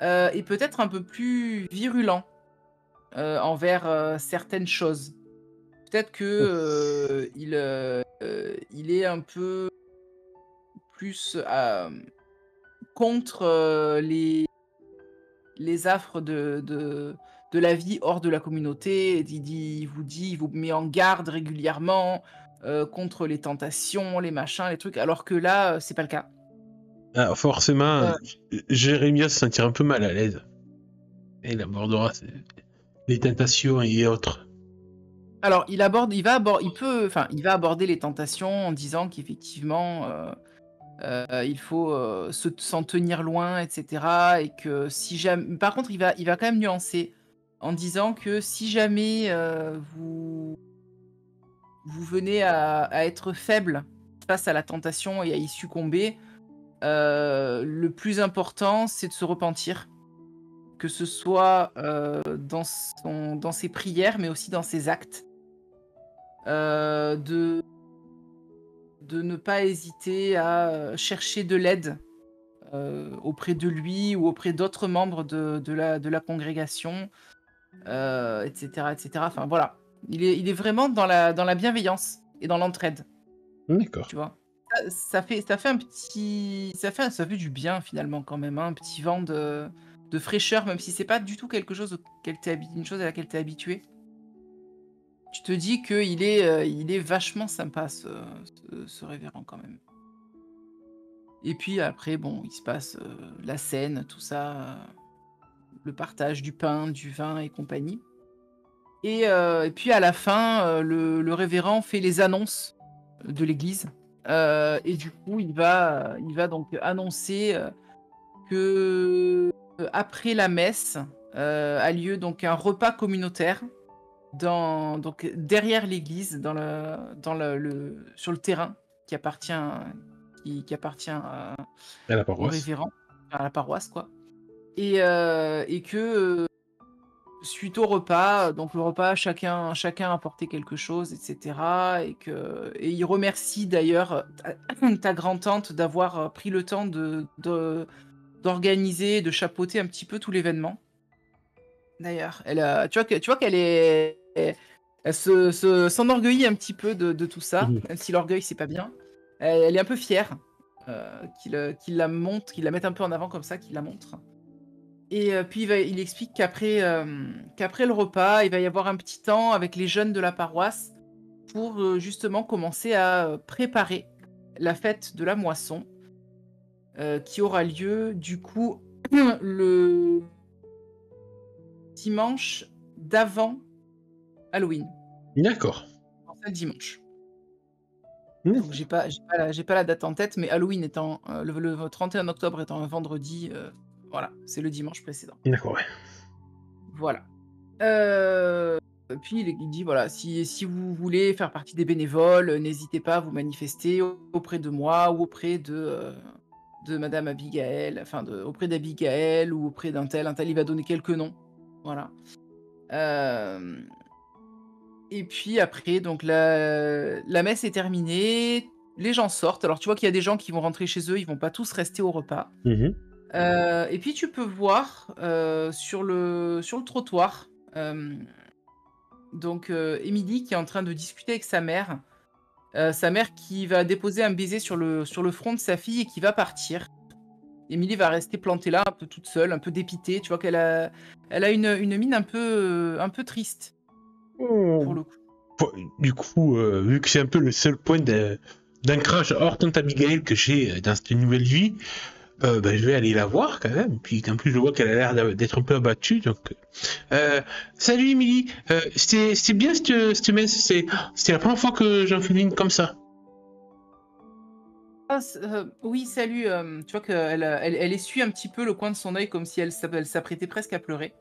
est peut-être un peu plus virulent, envers, certaines choses. Peut-être que, il est un peu plus, contre, les affres de la vie hors de la communauté. Il vous met en garde régulièrement, contre les tentations, les machins, les trucs, alors que là, c'est pas le cas. Alors forcément, Heu, Jérémia se sentira un peu mal à l'aise. Et il abordera les tentations et autres. alors il va aborder les tentations en disant qu'effectivement, il faut, s'en tenir loin et cetera, et que si jamais, par contre, il va quand même nuancer en disant que si jamais, vous venez à être faible face à la tentation et à y succomber, le plus important, c'est de se repentir, que ce soit, dans ses prières, mais aussi dans ses actes, de ne pas hésiter à, chercher de l'aide, auprès de lui ou auprès d'autres membres de la congrégation, et cetera, et cetera. Enfin voilà, il est vraiment dans la bienveillance et dans l'entraide, D'accord. tu vois? Ça fait du bien finalement quand même, hein, un petit vent de fraîcheur, même si c'est pas du tout quelque chose auquel tu une chose à laquelle tu es habitué. Tu te dis il est vachement sympa ce révérend quand même. Et puis après bon, il se passe, la scène, tout ça, le partage du pain, du vin et compagnie. Et puis à la fin, le révérend fait les annonces de l'église, et du coup, il va donc annoncer, que, après la messe, a lieu donc un repas communautaire donc derrière l'église, sur le terrain qui appartient À la au paroisse. révérend, à la paroisse quoi. Et que, suite au repas, donc le repas, chacun apportait quelque chose, et cetera, et il remercie d'ailleurs ta grand-tante d'avoir, pris le temps d'organiser, de chapeauter un petit peu tout l'événement. D'ailleurs, tu vois qu'elle est elle s'enorgueillit un petit peu de tout ça, Mhm. même si l'orgueil, c'est pas bien. Elle est un peu fière, qu'il la mette un peu en avant comme ça, qu'il la montre. Et puis il explique qu'après le repas, il va y avoir un petit temps avec les jeunes de la paroisse pour, justement commencer à, préparer la fête de la moisson, qui aura lieu du coup le dimanche d'avant Halloween. D'accord. En fait, dimanche. Donc Mhm. j'ai pas la date en tête, mais Halloween étant, le 31 octobre étant un vendredi, voilà, c'est le dimanche précédent. D'accord, ouais. Voilà. Puis il dit voilà: «Si vous voulez faire partie des bénévoles, n'hésitez pas à vous manifester auprès de moi ou auprès de madame Abigaël, enfin auprès d'Abigaël ou auprès d'un tel». Un tel, il va donner quelques noms, Voilà. Euh, Et puis après, donc la messe est terminée, les gens sortent. Alors tu vois qu'il y a des gens qui vont rentrer chez eux, ils vont pas tous rester au repas. Mhm. Et puis tu peux voir sur le trottoir, donc Émilie qui est en train de discuter avec sa mère qui va déposer un baiser sur le front de sa fille et qui va partir. Émilie va rester plantée là, un peu toute seule, un peu dépitée. Tu vois elle a une mine un peu triste pour Oh. le coup. Du coup, vu que c'est un peu le seul point d'ancrage hors Tante Abigail que j'ai dans cette nouvelle vie, je vais aller la voir quand même. Puis en plus, je vois qu'elle a l'air d'être un peu abattue. Donc, salut Emily. C'était bien cette messe. C'était la première fois que j'en faisais une comme ça. Ah, oui, salut. Tu vois qu'elle essuie un petit peu le coin de son œil comme si elle s'apprêtait presque à pleurer.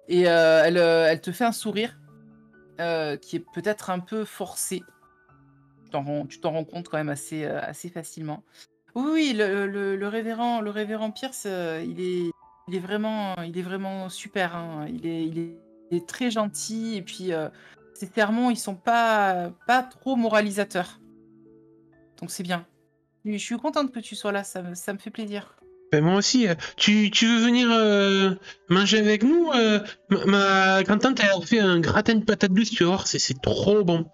Et elle te fait un sourire qui est peut-être un peu forcé. Tu t'en rends compte quand même assez facilement. Oui, oui, le révérend Pierce, il est vraiment super, hein. Il est très gentil et puis ses sermons, ils sont pas trop moralisateurs. Donc c'est bien. Je suis contente que tu sois là, ça me fait plaisir. Ben, moi aussi. Tu veux venir manger avec nous ma grand-tante, elle a fait un gratin de patates douces, tu vas voir, c'est trop bon.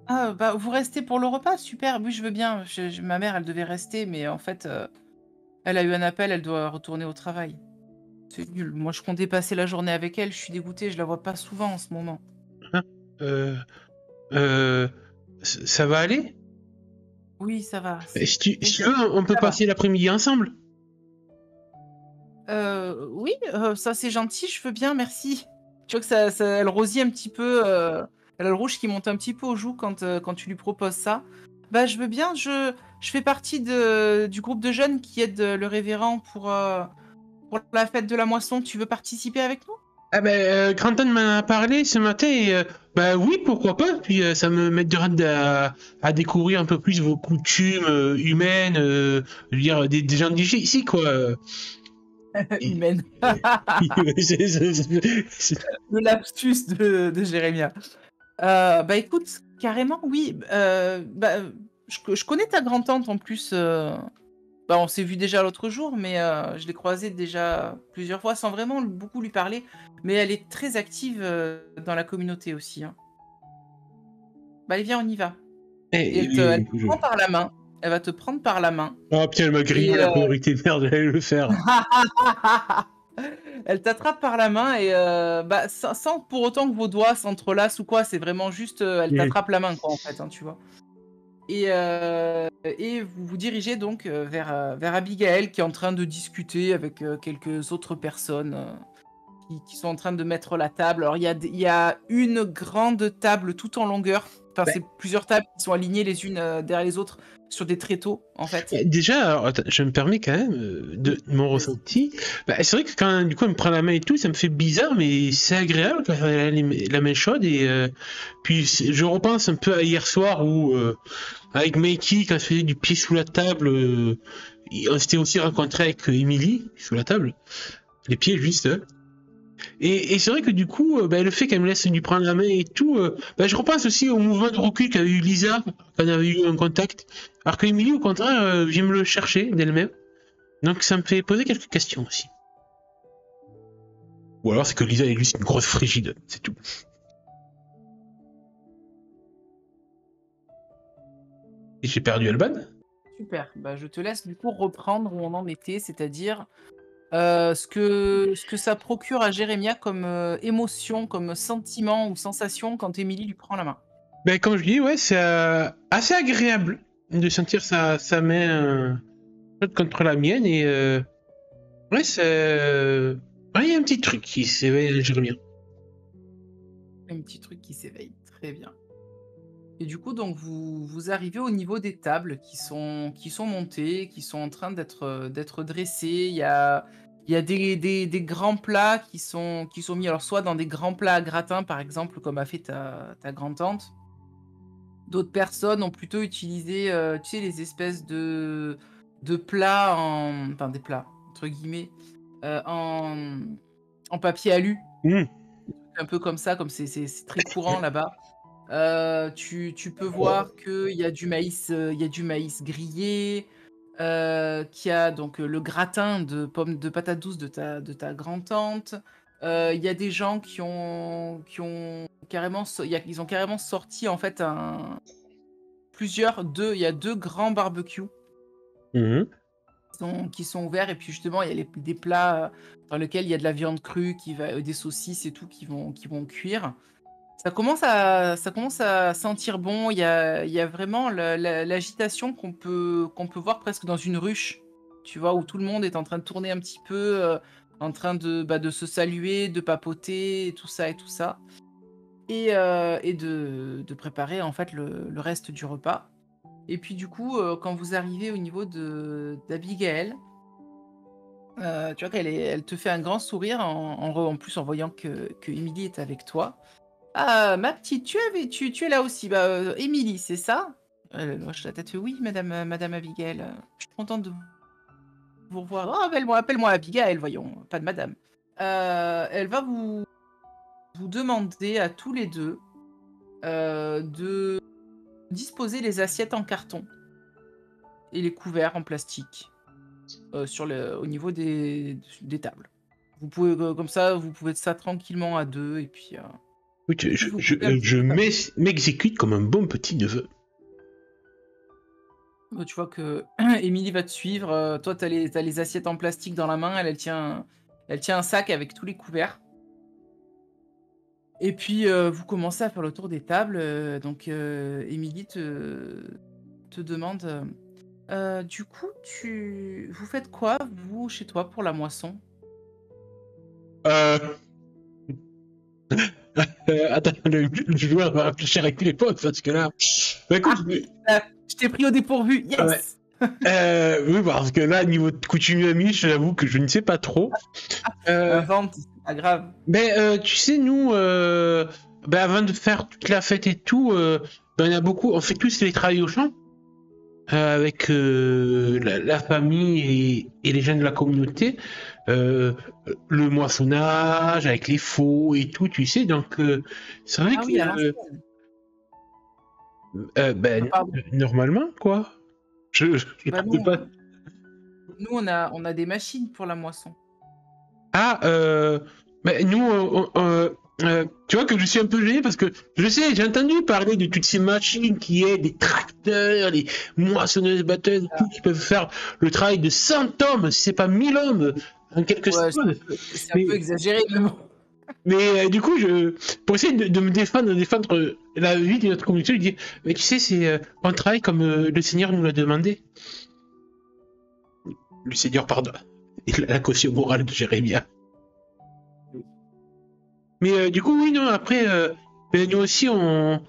Ah, bah, vous restez pour le repas? Super, oui, je veux bien. Ma mère, elle devait rester, mais en fait, elle a eu un appel, elle doit retourner au travail. C'est nul. Moi, je comptais passer la journée avec elle, je suis dégoûtée, je la vois pas souvent en ce moment. Hein. Euh, euh, ça va aller? Oui, ça va. Si tu veux, on peut Ça va. passer l'après-midi ensemble. Oui, ça c'est gentil, je veux bien, merci. Tu vois que elle rosit un petit peu, elle a le rouge qui monte un petit peu aux joues quand tu lui proposes ça. Bah, je veux bien, je fais partie du groupe de jeunes qui aide le révérend pour la fête de la moisson. Tu veux participer avec nous? Ah ben, Granton m'en a parlé ce matin et bah oui, pourquoi pas. Puis ça me m'aidera à découvrir un peu plus vos coutumes humaines, je veux dire des gens d'ici, ici, quoi. Et- Humaine. Le lapsus de Jérémia. Bah écoute, carrément, oui. Bah, je connais ta grand-tante en plus. Bah, on s'est vu déjà l'autre jour, mais je l'ai croisée déjà plusieurs fois sans vraiment beaucoup lui parler. Mais elle est très active dans la communauté aussi, hein. Bah, allez, viens, on y va. Et elle te prend par la main. Elle va te prendre par la main. Ah putain, elle m'a grillé Et la priorité, merde, j'allais le faire. elle t'attrape par la main et bah, sans pour autant que vos doigts s'entrelacent ou quoi. C'est vraiment juste, elle t'attrape la main, quoi, en fait, hein, tu vois. Et vous vous dirigez donc vers Abigail qui est en train de discuter avec quelques autres personnes qui sont en train de mettre la table. Alors il y a une grande table tout en longueur. Enfin, c'est plusieurs tables qui sont alignées les unes derrière les autres sur des tréteaux en fait. Déjà, alors, attends, je me permets quand même de Oui, mon vas-y. ressenti. Bah, c'est vrai que quand du coup elle me prend la main et tout, ça me fait bizarre, mais c'est agréable quand elle a la main chaude. Et puis je repense un peu à hier soir où avec Mikey, quand elle faisait du pied sous la table, on s'était aussi rencontré avec Emily sous la table, les pieds juste. Et c'est vrai que du coup, le fait qu'elle me laisse lui prendre la main et tout, je repense aussi au mouvement de recul qu'avait eu Lisa quand on avait eu un contact. Alors que Emily, au contraire, vient me le chercher d'elle-même. Donc ça me fait poser quelques questions aussi. Ou alors c'est que Lisa et lui, c'est une grosse frigide, c'est tout. Et j'ai perdu Alban. Super. Bah, je te laisse du coup reprendre où on en était, c'est-à-dire ce que ça procure à Jérémia comme émotion, comme sentiment ou sensation quand Émilie lui prend la main. Ben, comme je dis, ouais, c'est assez agréable de sentir sa main contre la mienne et ouais, c'est. Ouais, il y a un petit truc qui s'éveille, je reviens. Un petit truc qui s'éveille. Très bien. Et du coup, donc, vous arrivez au niveau des tables qui sont montées, qui sont en train d'être dressées. Il y a des grands plats qui sont mis, alors soit dans des grands plats à gratin, par exemple, comme a fait ta grand-tante. D'autres personnes ont plutôt utilisé, tu sais, les espèces de plats enfin des plats, entre guillemets, en en papier alu, Mmh. un peu comme ça, comme c'est très courant là-bas. Tu peux voir qu'il y a il y a du maïs grillé, qu'il y a donc, le gratin de patates douces de ta grand-tante. Il y a des gens qui ont carrément ils ont carrément sorti en fait il y a 2 grands barbecues Mmh. qui sont ouverts et puis justement il y a des plats, dans lesquels il y a de la viande crue des saucisses et tout qui vont cuire. Ça commence à sentir bon. Il y a vraiment l'agitation qu'on peut voir presque dans une ruche, tu vois, où tout le monde est en train de tourner un petit peu, en train de se saluer, de papoter, et tout ça et tout ça, et de préparer en fait le reste du repas. Et puis du coup, quand vous arrivez au niveau d'Abigail, tu vois elle te fait un grand sourire en plus en voyant que Emily est avec toi. Ah, ma petite, tu es là aussi. Bah, Émilie, c'est ça? Elle hoche la tête. Oui, madame Abigail. Je suis contente de vous revoir. Oh, appelle-moi Abigail, voyons, pas de madame. Elle va vous demander à tous les deux de disposer les assiettes en carton et les couverts en plastique au niveau des tables. Vous pouvez, comme ça, vous pouvez être ça tranquillement à deux et puis. Oui, Et puis vous pouvez un petit je peu m'exécute comme un bon petit neveu. Tu vois que Émilie va te suivre. Toi, t'as les assiettes en plastique dans la main. Elle tient un sac avec tous les couverts. Et puis, vous commencez à faire le tour des tables. Donc, Émilie te demande du coup, vous faites quoi, vous, chez toi, pour la moisson? Euh... attends, je dois réfléchir avec les potes parce que là. Bah, écoute, Je t'ai pris au dépourvu. ouais. Yes. Oui, parce que là, niveau de coutumier, j'avoue que je ne sais pas trop. Invente, c'est pas grave. Mais tu sais, nous, avant de faire toute la fête et tout, on a beaucoup, on fait tous les travaux au champ avec la famille et les jeunes de la communauté. Le moissonnage avec les faux et tout, tu sais. Donc, c'est vrai Ah que oui, à l'ancienne. Ah, pardon. normalement, quoi. Je Bah trouve pas. nous, on a des machines pour la moisson. Ah, mais nous, tu vois que je suis un peu gêné parce que je sais, j'ai entendu parler de toutes ces machines qui aident des tracteurs, les moissonneuses, batteuses, tout, qui peuvent faire le travail de 100 hommes, si c'est pas 1000 hommes, en quelques Ouais, secondes. c'est un peu exagéré, mais bon. Mais du coup, pour essayer de me défendre, de défendre la vie de notre communauté, je dis, mais tu sais, c'est un travail comme le Seigneur nous l'a demandé. Le Seigneur, pardon. Et la caution morale de Jérémie. Mais du coup, oui, non, après, nous aussi, on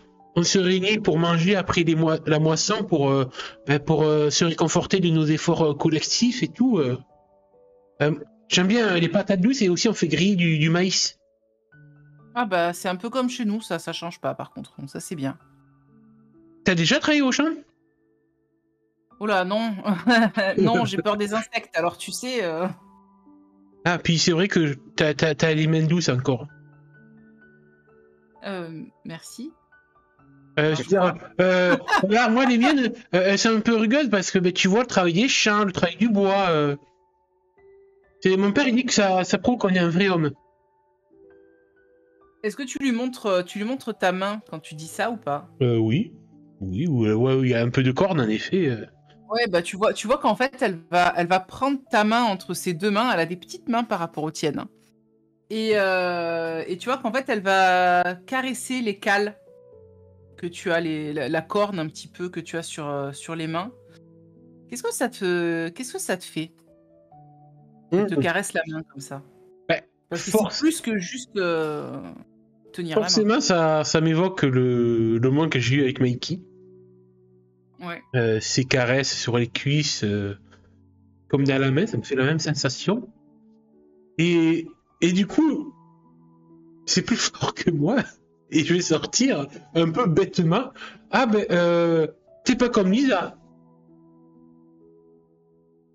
se réunit pour manger après la moisson, pour se réconforter de nos efforts collectifs et tout. J'aime bien les patates douces et aussi on fait griller du maïs. Ah bah, c'est un peu comme chez nous, ça change pas par contre, donc ça c'est bien. T'as déjà travaillé au champ? Oh là, non, non, j'ai peur des insectes, alors tu sais... Ah, puis c'est vrai que t'as les mains douces encore. Merci. Je veux dire, là, moi, les miennes, elles sont un peu rugueuses parce que tu vois le travail des champs, le travail du bois. Mon père, il dit que ça prouve qu'on est un vrai homme. Est-ce que tu lui montres ta main quand tu dis ça ou pas? Oui. Oui, ouais, il y a un peu de corne, en effet. Ouais, bah tu vois qu'en fait, elle va prendre ta main entre ses deux mains. Elle a des petites mains par rapport aux tiennes, hein. Et tu vois qu'en fait, elle va caresser les cales que tu as, la corne un petit peu que tu as sur les mains. Qu'est-ce que ça te fait? Elle te caresse la main comme ça. Ouais, Parce que c'est plus que juste tenir la main. forcément, ça m'évoque le moment que j'ai eu avec Mikey. Ouais. Ses caresses sur les cuisses, comme dans la main, ça me fait la même sensation. Et du coup, c'est plus fort que moi. Et je vais sortir un peu bêtement. Ah t'es pas comme Lisa.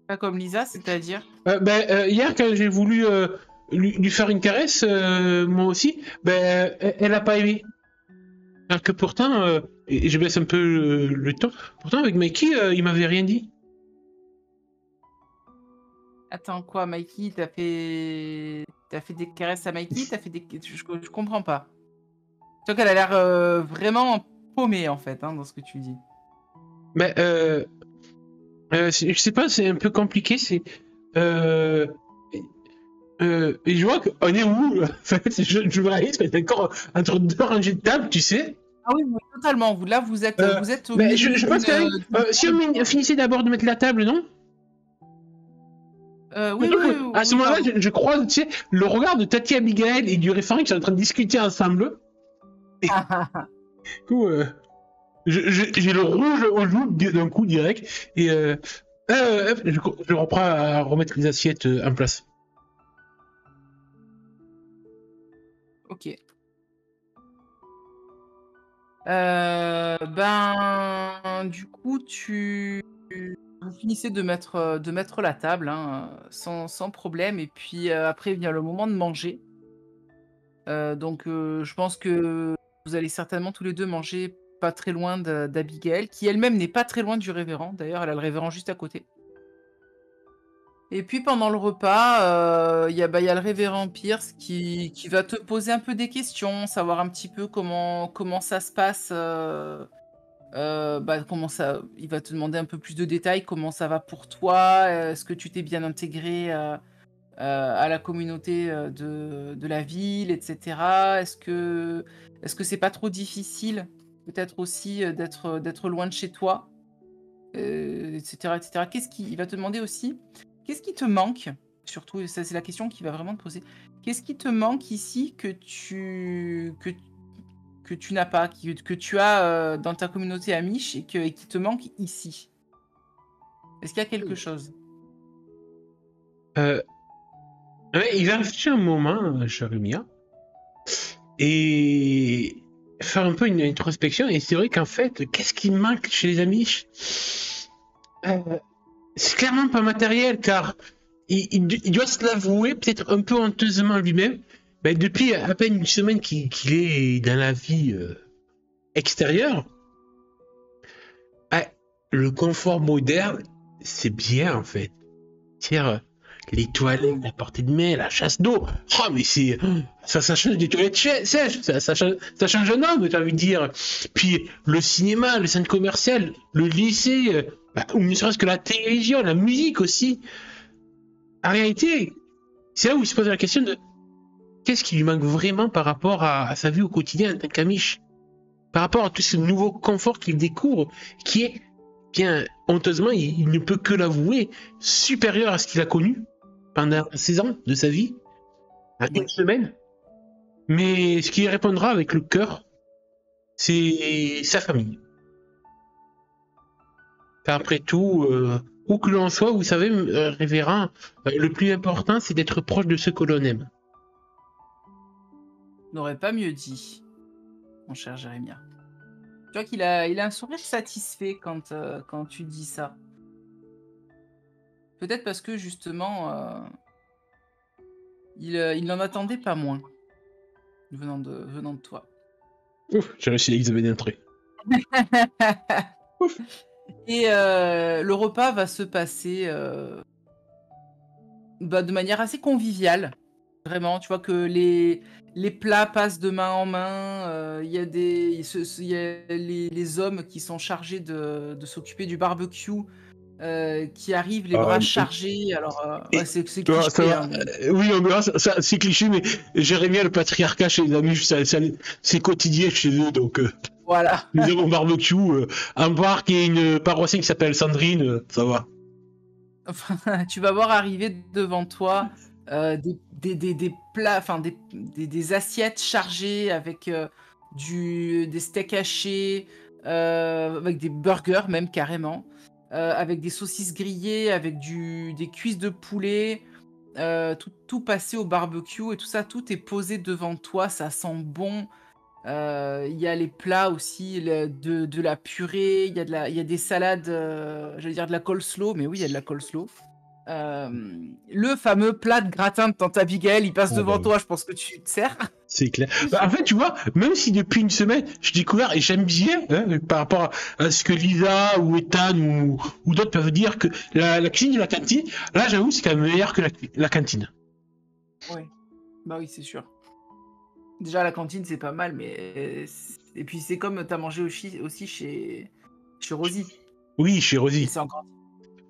Pas comme Lisa, c'est-à-dire? Hier, quand j'ai voulu lui faire une caresse, moi aussi, ben, elle a pas aimé. Alors que pourtant, et je baisse un peu le ton, pourtant avec Mikey, il m'avait rien dit. Attends, quoi, Mikey, t'as fait des caresses à Mikey? T'as fait des... Je comprends pas. Tu vois qu'elle a l'air vraiment paumée, en fait, hein, dans ce que tu dis. Ben, je sais pas, c'est un peu compliqué, c'est... Euh, et je vois qu'on est où, là? En fait, je réalise qu'on est encore entre deux rangées de tables, tu sais. Ah oui, oui, totalement. Là, vous êtes au Ben, milieu je d'une pense quand même, si on finissait d'abord de mettre la table, non? oui, oui, oui, À ce oui, moment-là, pardon. je croise, tu sais, le regard de Tati Abigail et du référent qui sont en train de discuter ensemble. Et du coup, j'ai le rouge au joue d'un coup direct. Et je reprends à remettre les assiettes en place. Ok. Ben, du coup, vous finissez de mettre la table, hein, sans problème. Et puis après vient le moment de manger. Donc, je pense que vous allez certainement tous les deux manger pas très loin d'Abigail, qui elle-même n'est pas très loin du révérend. D'ailleurs, elle a le révérend juste à côté. Et puis pendant le repas, il y a le révérend Pierce qui va te poser un peu des questions, savoir un petit peu comment ça se passe. Comment ça, il va te demander un peu plus de détails, comment ça va pour toi, est-ce que tu t'es bien intégré à la communauté de la ville, etc. Est-ce que c'est pas trop difficile, peut-être aussi d'être loin de chez toi, etc., etc. Il va te demander aussi, qu'est-ce qui te manque, surtout, et ça c'est la question qu'il va vraiment te poser, qu'est-ce qui te manque ici que tu n'as pas, que tu as dans ta communauté amiche et qui te manque ici? Est-ce qu'il y a quelque chose? Euh, ouais, il va réfléchir un moment, Charumia, et faire un peu une introspection. Et c'est vrai qu'en fait, qu'est-ce qui manque chez les Amish? Euh, c'est clairement pas matériel, car il doit se l'avouer, peut-être un peu honteusement lui-même. Ben, depuis à peine une semaine qu'il est dans la vie extérieure, ah, le confort moderne, c'est bien en fait. C'est-à-dire, les toilettes à portée de main, la chasse d'eau. Oh, mais c'est. Ça change des toilettes sèches, ça change un homme, j'ai envie de dire. Puis le cinéma, le centre commercial, le lycée, ou ne serait-ce que la télévision, la musique aussi. En réalité, c'est là où il se pose la question de qu'est-ce qui lui manque vraiment par rapport à sa vie au quotidien en tant qu'amiche, par rapport à tout ce nouveau confort qu'il découvre, qui est, bien, honteusement, il ne peut que l'avouer, supérieur à ce qu'il a connu pendant 16 ans de sa vie, à une Oui. semaine. Mais ce qui répondra avec le cœur, c'est sa famille. Car après tout, où que l'on soit, vous savez, révérend, le plus important, c'est d'être proche de ceux que l'on aime. N'aurait pas mieux dit, mon cher Jérémia. Tu vois il a un sourire satisfait quand tu dis ça. Peut-être parce que justement, il n'en attendait pas moins venant de toi. Ouf, j'ai réussi à examiner un trait. Ouf. Et le repas va se passer de manière assez conviviale. Vraiment, tu vois que les plats passent de main en main. Il y a il y a les hommes qui sont chargés de s'occuper du barbecue qui arrivent les bras chargés. Alors, ouais, c'est Tu vois, ça cliché, va. hein, mais... Oui, on verra, c'est cliché, mais Jérémy, le patriarcat chez les amis, c'est quotidien chez eux. Donc, Voilà. nous avons barbecue, un bar qui est une paroissienne qui s'appelle Sandrine, ça va. Enfin, tu vas voir arriver devant toi des plats, enfin des assiettes chargées avec des steaks hachés, avec des burgers même carrément, avec des saucisses grillées, avec des cuisses de poulet, tout passé au barbecue et tout ça, tout est posé devant toi, ça sent bon. Il y a les plats aussi, de la purée, il y a des salades, j'allais dire de la coleslaw, mais oui, il y a de la coleslaw. le fameux plat de gratin de tante Abigail, il passe Ah bah devant oui, toi, je pense que tu te sers. c'est clair. Bah, en fait, tu vois, même si depuis une semaine, j'ai découvert et j'aime bien, hein, par rapport à ce que Lisa ou Ethan ou d'autres peuvent dire que la cuisine de la cantine, là, j'avoue, c'est quand même meilleur que la cantine. Ouais, bah oui, c'est sûr. Déjà, la cantine, c'est pas mal, mais et puis c'est comme t'as mangé aussi chez Rosie. Oui, chez Et Rosie. c'est encore.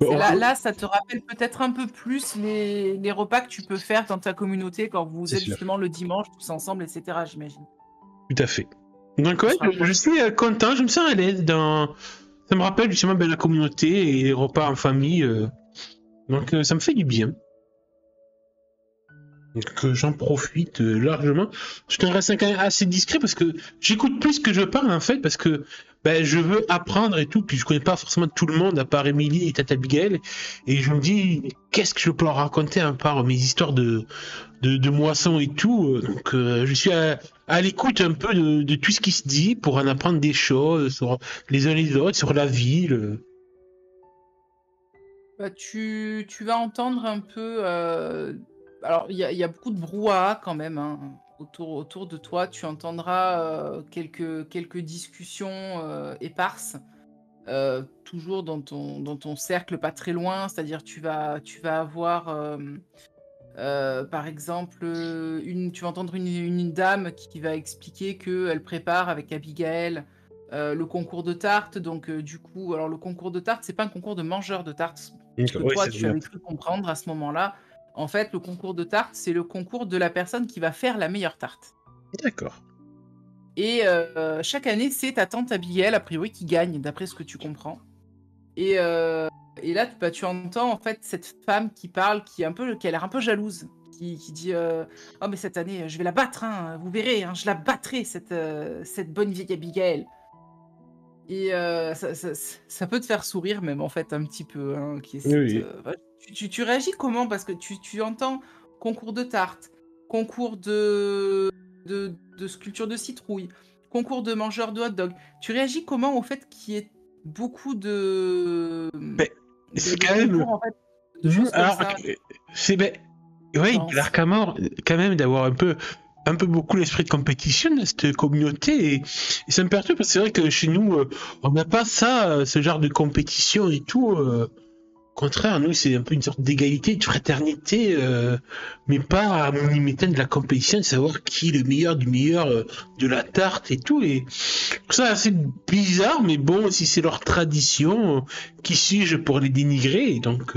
Bon, Là, ça te rappelle peut-être un peu plus les repas que tu peux faire dans ta communauté quand vous c'est êtes sûr. justement le dimanche tous ensemble, etc. J'imagine. Tout à fait. Donc On ouais, se je rapproche. suis content, je me sens à l'aise dans. Ça me rappelle justement ben, la communauté et les repas en famille. Donc ça me fait du bien. Donc j'en profite largement. Je te reste quand même assez discret parce que j'écoute plus que je parle en fait parce que ben, je veux apprendre et tout. Puis je connais pas forcément tout le monde à part Emily et Tata Abigail. Et je me dis qu'est-ce que je peux leur raconter à part mes histoires de moissons et tout. Donc je suis à l'écoute un peu de tout ce qui se dit pour en apprendre des choses sur les uns les autres, sur la ville. Bah, tu vas entendre un peu. Alors, il y a beaucoup de brouhaha quand même hein, autour de toi. Tu entendras quelques discussions éparses, toujours dans ton cercle, pas très loin. C'est-à-dire, tu vas avoir, par exemple, tu vas entendre une dame qui va expliquer qu'elle prépare avec Abigail le concours de tarte. Donc, du coup, alors le concours de tarte, c'est pas un concours de mangeur de tarte, ce que Oui, toi, c'est tu bien. avais cru comprendre à ce moment-là. En fait, le concours de tarte, c'est le concours de la personne qui va faire la meilleure tarte. D'accord. Et chaque année, c'est ta tante Abigail, a priori, qui gagne, d'après ce que tu comprends. Et, et là, bah, tu entends en fait cette femme qui parle, qui a l'air un peu jalouse, qui dit oh mais cette année, je vais la battre, hein, vous verrez, hein, je la battrai cette bonne vieille Abigail. Et ça peut te faire sourire même en fait un petit peu, hein, qui est Oui, oui. ouais, tu réagis comment? Parce que tu entends concours de tarte, concours de sculpture de citrouille, concours de mangeur de hot dog. Tu réagis comment au fait qu'il y ait beaucoup Ben, c'est de quand même. concours en fait, de choses comme Alors, ça? c'est ben, ouais, il a l'air Danse. quand même d'avoir un peu beaucoup l'esprit de compétition dans cette communauté et ça me perturbe parce que c'est vrai que chez nous, on n'a pas ça, ce genre de compétition et tout. Au contraire, nous, c'est un peu une sorte d'égalité, de fraternité, mais pas à milliméter de la compétition, de savoir qui est le meilleur du meilleur de la tarte et tout. Et ça, c'est assez bizarre, mais bon, si c'est leur tradition, qui suis-je pour les dénigrer? Et donc,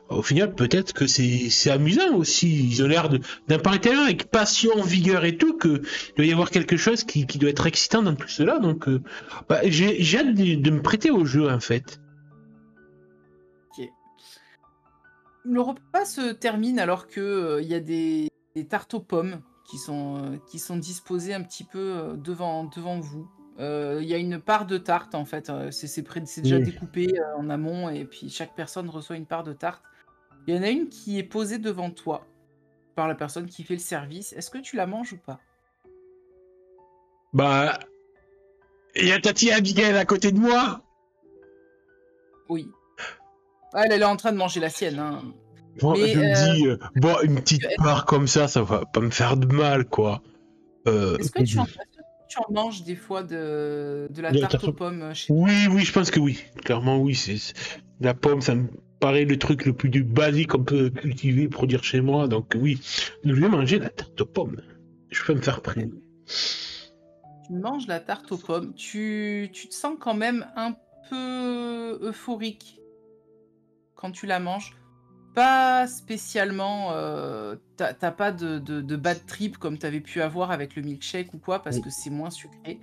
au final, peut-être que c'est amusant aussi. Ils ont l'air d'un parler tellement avec passion, vigueur et tout que il doit y avoir quelque chose qui doit être excitant dans tout cela. Donc, bah, j'ai hâte de me prêter au jeu en fait. Ok. Le repas se termine alors que il y a des tartes aux pommes qui sont disposées un petit peu devant vous. Il y a une part de tarte en fait, c'est déjà Mm. découpé en amont et puis chaque personne reçoit une part de tarte. Il y en a une qui est posée devant toi par la personne qui fait le service. Est-ce que tu la manges ou pas? Bah, il y a Tati Abigail à côté de moi. Oui. Ah, elle est en train de manger la sienne, hein. Bon, Mais je me dis, bon, une est-ce petite que part comme ça va pas me faire de mal, quoi. est-ce que tu en manges des fois de la De la tarte aux tarte. pommes chez Oui, oui, je pense que oui. Clairement, oui. La pomme, ça me paraît le truc le plus basique qu'on peut cultiver, produire chez moi. Donc oui, je vais manger la tarte aux pommes. Je peux me faire prier. Tu manges la tarte aux pommes, tu te sens quand même un peu euphorique quand tu la manges. Pas spécialement, tu pas de bad trip comme tu avais pu avoir avec le milkshake ou quoi, parce que c'est moins sucré.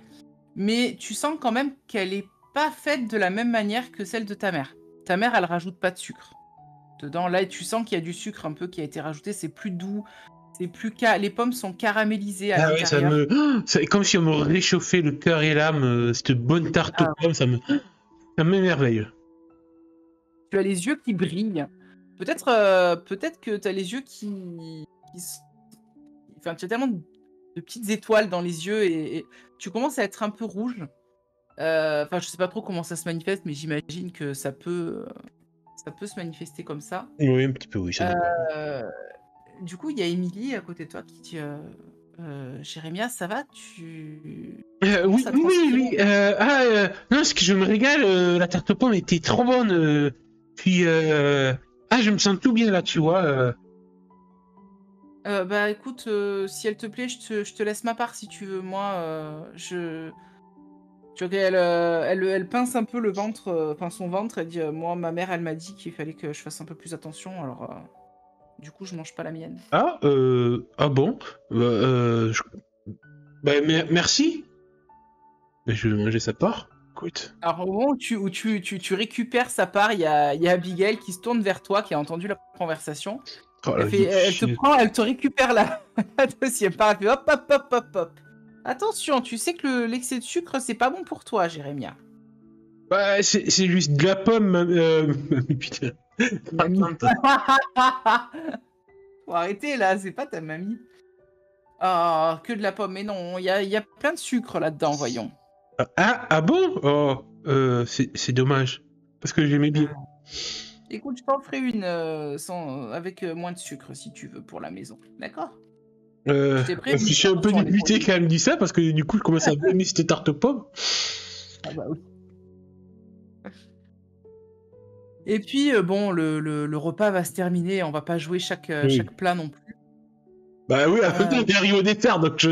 Mais tu sens quand même qu'elle est pas faite de la même manière que celle de ta mère. Ta mère, elle rajoute pas de sucre dedans. Là, tu sens qu'il y a du sucre un peu qui a été rajouté, c'est plus doux, c'est plus les pommes sont caramélisées à Ah ouais, l'intérieur. c'est comme si on me réchauffait le cœur et l'âme. Cette bonne tarte aux Ah pommes, ça m'émerveille. Tu as les yeux qui brillent. Peut-être que tu as les yeux qui s enfin, tu as tellement de petites étoiles dans les yeux et tu commences à être un peu rouge. Enfin, je sais pas trop comment ça se manifeste, mais j'imagine que ça peut, Ça peut se manifester comme ça. Oui, un petit peu, oui, ça dépend. Euh, du coup, il y a Émilie à côté de toi qui dit Jérémia, ça va? Tu commences Oui, à oui, oui, transpirer? oui. Non, c'est que je me régale. La tarte aux pommes était trop bonne. Puis, je me sens tout bien là, tu vois. Bah écoute, si elle te plaît, je te laisse ma part si tu veux. Moi, tu vois qu'elle elle pince un peu le ventre, enfin son ventre. Elle dit moi, ma mère, elle m'a dit qu'il fallait que je fasse un peu plus attention. Alors, du coup, je mange pas la mienne. Ah bon? Merci. Mais je vais manger sa part. Écoute. Alors, au moment où tu récupères sa part, il y a Abigail qui se tourne vers toi, qui a entendu la conversation. Oh la Elle te vie. prend, elle te récupère la deuxième part. Elle fait hop, hop, hop, hop, hop. Attention, tu sais que l'excès de sucre, c'est pas bon pour toi, Jérémia. Bah, c'est juste de la pomme, putain. Mamie. Attends. Faut arrêter là, c'est pas ta mamie. Ah, que de la pomme. Mais non, il y a plein de sucre là-dedans, voyons. Ah bon? Oh, c'est dommage. Parce que j'aimais bien. Écoute, je t'en ferai une avec moins de sucre si tu veux pour la maison. D'accord? Je t'ai Je prévenu. suis un peu Attention, les dégoûté produits. quand elle me dit ça parce que du coup, je commence à aimer cette tarte aux pommes. Ah bah oui. Et puis, bon, le repas va se terminer. On va pas jouer Oui. chaque plat non plus. Bah oui, après Euh, tout, j'arrive au dessert, donc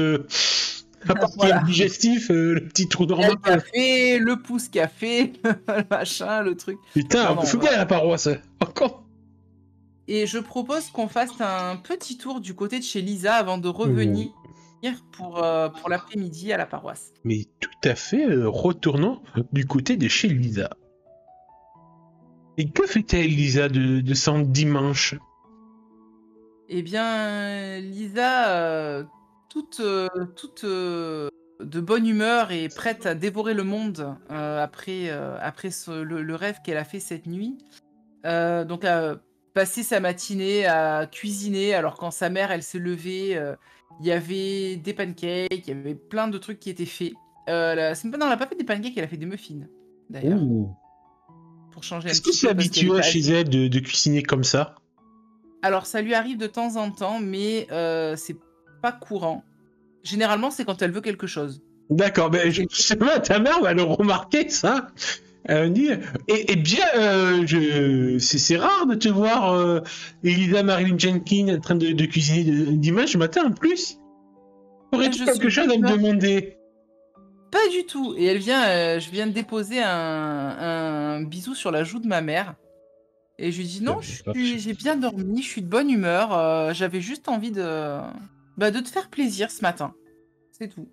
à part qu'il y a le voilà. digestif, le petit trou Il y a le normal. café, le pouce café, le machin, le truc. Putain, Non, on peut non, fouiller voilà. à la paroisse. Encore. Et je propose qu'on fasse un petit tour du côté de chez Lisa avant de Oui. revenir pour l'après-midi à la paroisse. Mais tout à fait, retournons du côté de chez Lisa. Et que fait-elle, Lisa, de son dimanche? Eh bien, Lisa, toute de bonne humeur et prête à dévorer le monde après le rêve qu'elle a fait cette nuit. Donc, a passé sa matinée à cuisiner. Alors, quand sa mère, elle s'est levée, il y avait des pancakes, il y avait plein de trucs qui étaient faits. Non, elle n'a pas fait des pancakes, elle a fait des muffins, d'ailleurs, Ouh. pour changer un Est-ce que petit c'est peu parce qu'elle habituel était chez elle de cuisiner comme ça? Alors, ça lui arrive de temps en temps, mais c'est pas courant. Généralement, c'est quand elle veut quelque chose. D'accord, mais je C'est sais pas, ta mère va le remarquer, ça. Elle me dit, bien, c'est rare de te voir, Elisa Marilyn Jenkins en train de cuisiner dimanche matin en plus. Aurais-tu je suis quelque chose bonne à me humeur. demander? Pas du tout. Et je viens de déposer un bisou sur la joue de ma mère. Et je lui dis non, j'ai bien dormi, je suis de bonne humeur. J'avais juste envie de te faire plaisir ce matin. C'est tout.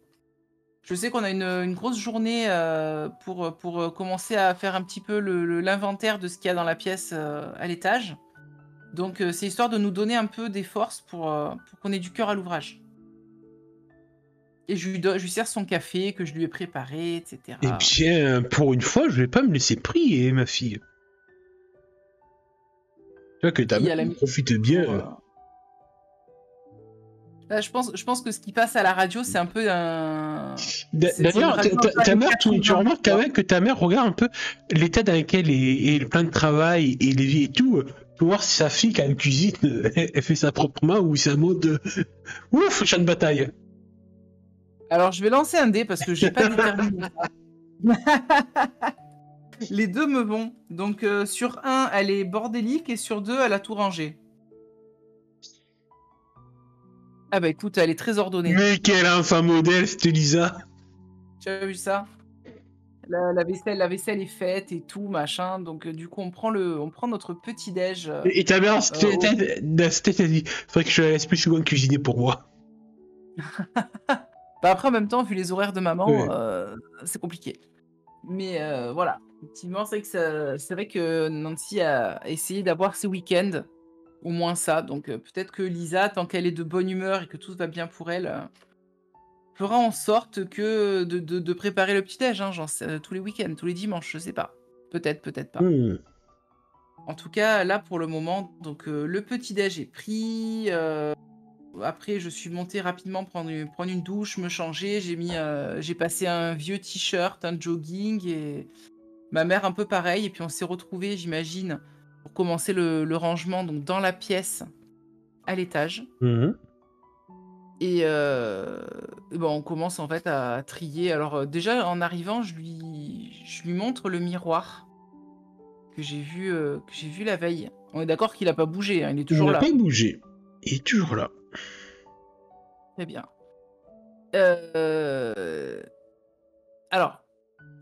Je sais qu'on a une grosse journée pour commencer à faire un petit peu l'inventaire de ce qu'il y a dans la pièce à l'étage. Donc, c'est histoire de nous donner un peu des forces pour qu'on ait du cœur à l'ouvrage. Et je lui sers son café que je lui ai préparé, Eh etc. bien, pour une fois, je vais pas me laisser prier, ma fille. Tu vois que ta Il y mère a la musique profite bien. toujours. Là, je pense que ce qui passe à la radio, c'est un peu c'est une D'ailleurs, radio un peu ta années mère, tu 80, remarques tu quand vois. même que ta mère regarde un peu l'état dans lequel est le plan de travail et les vies et tout, pour voir si sa fille, quand elle cuisine, elle fait ça proprement ou c'est un mode ouf, champ de bataille. Alors, je vais lancer un dé parce que j'ai pas déterminé ça. Les deux me vont. Donc, sur un, elle est bordélique et sur deux, elle a tout rangé. Ah bah écoute, elle est très ordonnée. Mais quel enfant modèle, cette Lisa. Tu as vu ça? La vaisselle est faite et tout, machin. Donc, du coup, on prend notre petit-déj. Et ta mère, Au- dans cette tête, elle dit, faudrait que je la laisse plus souvent cuisiner pour moi. Bah, après, en même temps, vu les horaires de maman, Ouais. c'est compliqué. Mais voilà, effectivement, c'est vrai que Nancy a essayé d'avoir ses week-ends, au moins ça. Donc, peut-être que Lisa, tant qu'elle est de bonne humeur et que tout va bien pour elle, fera en sorte que de préparer le petit-déj, hein, tous les week-ends, tous les dimanches, je sais pas. Peut-être, peut-être pas. Hmm. En tout cas, là, pour le moment, donc le petit-déj est pris. Après, je suis montée rapidement prendre une douche, me changer. J'ai passé un vieux t-shirt, un jogging et ma mère un peu pareil. Et puis on s'est retrouvés, j'imagine, pour commencer le rangement donc dans la pièce à l'étage. Mhm. Et ben, on commence en fait à trier. Alors déjà en arrivant, je lui montre le miroir que j'ai vu la veille. On est d'accord qu'il a pas bougé, hein, il est Il toujours n'a là. pas bougé. Il est toujours là. Très bien. Euh, Alors,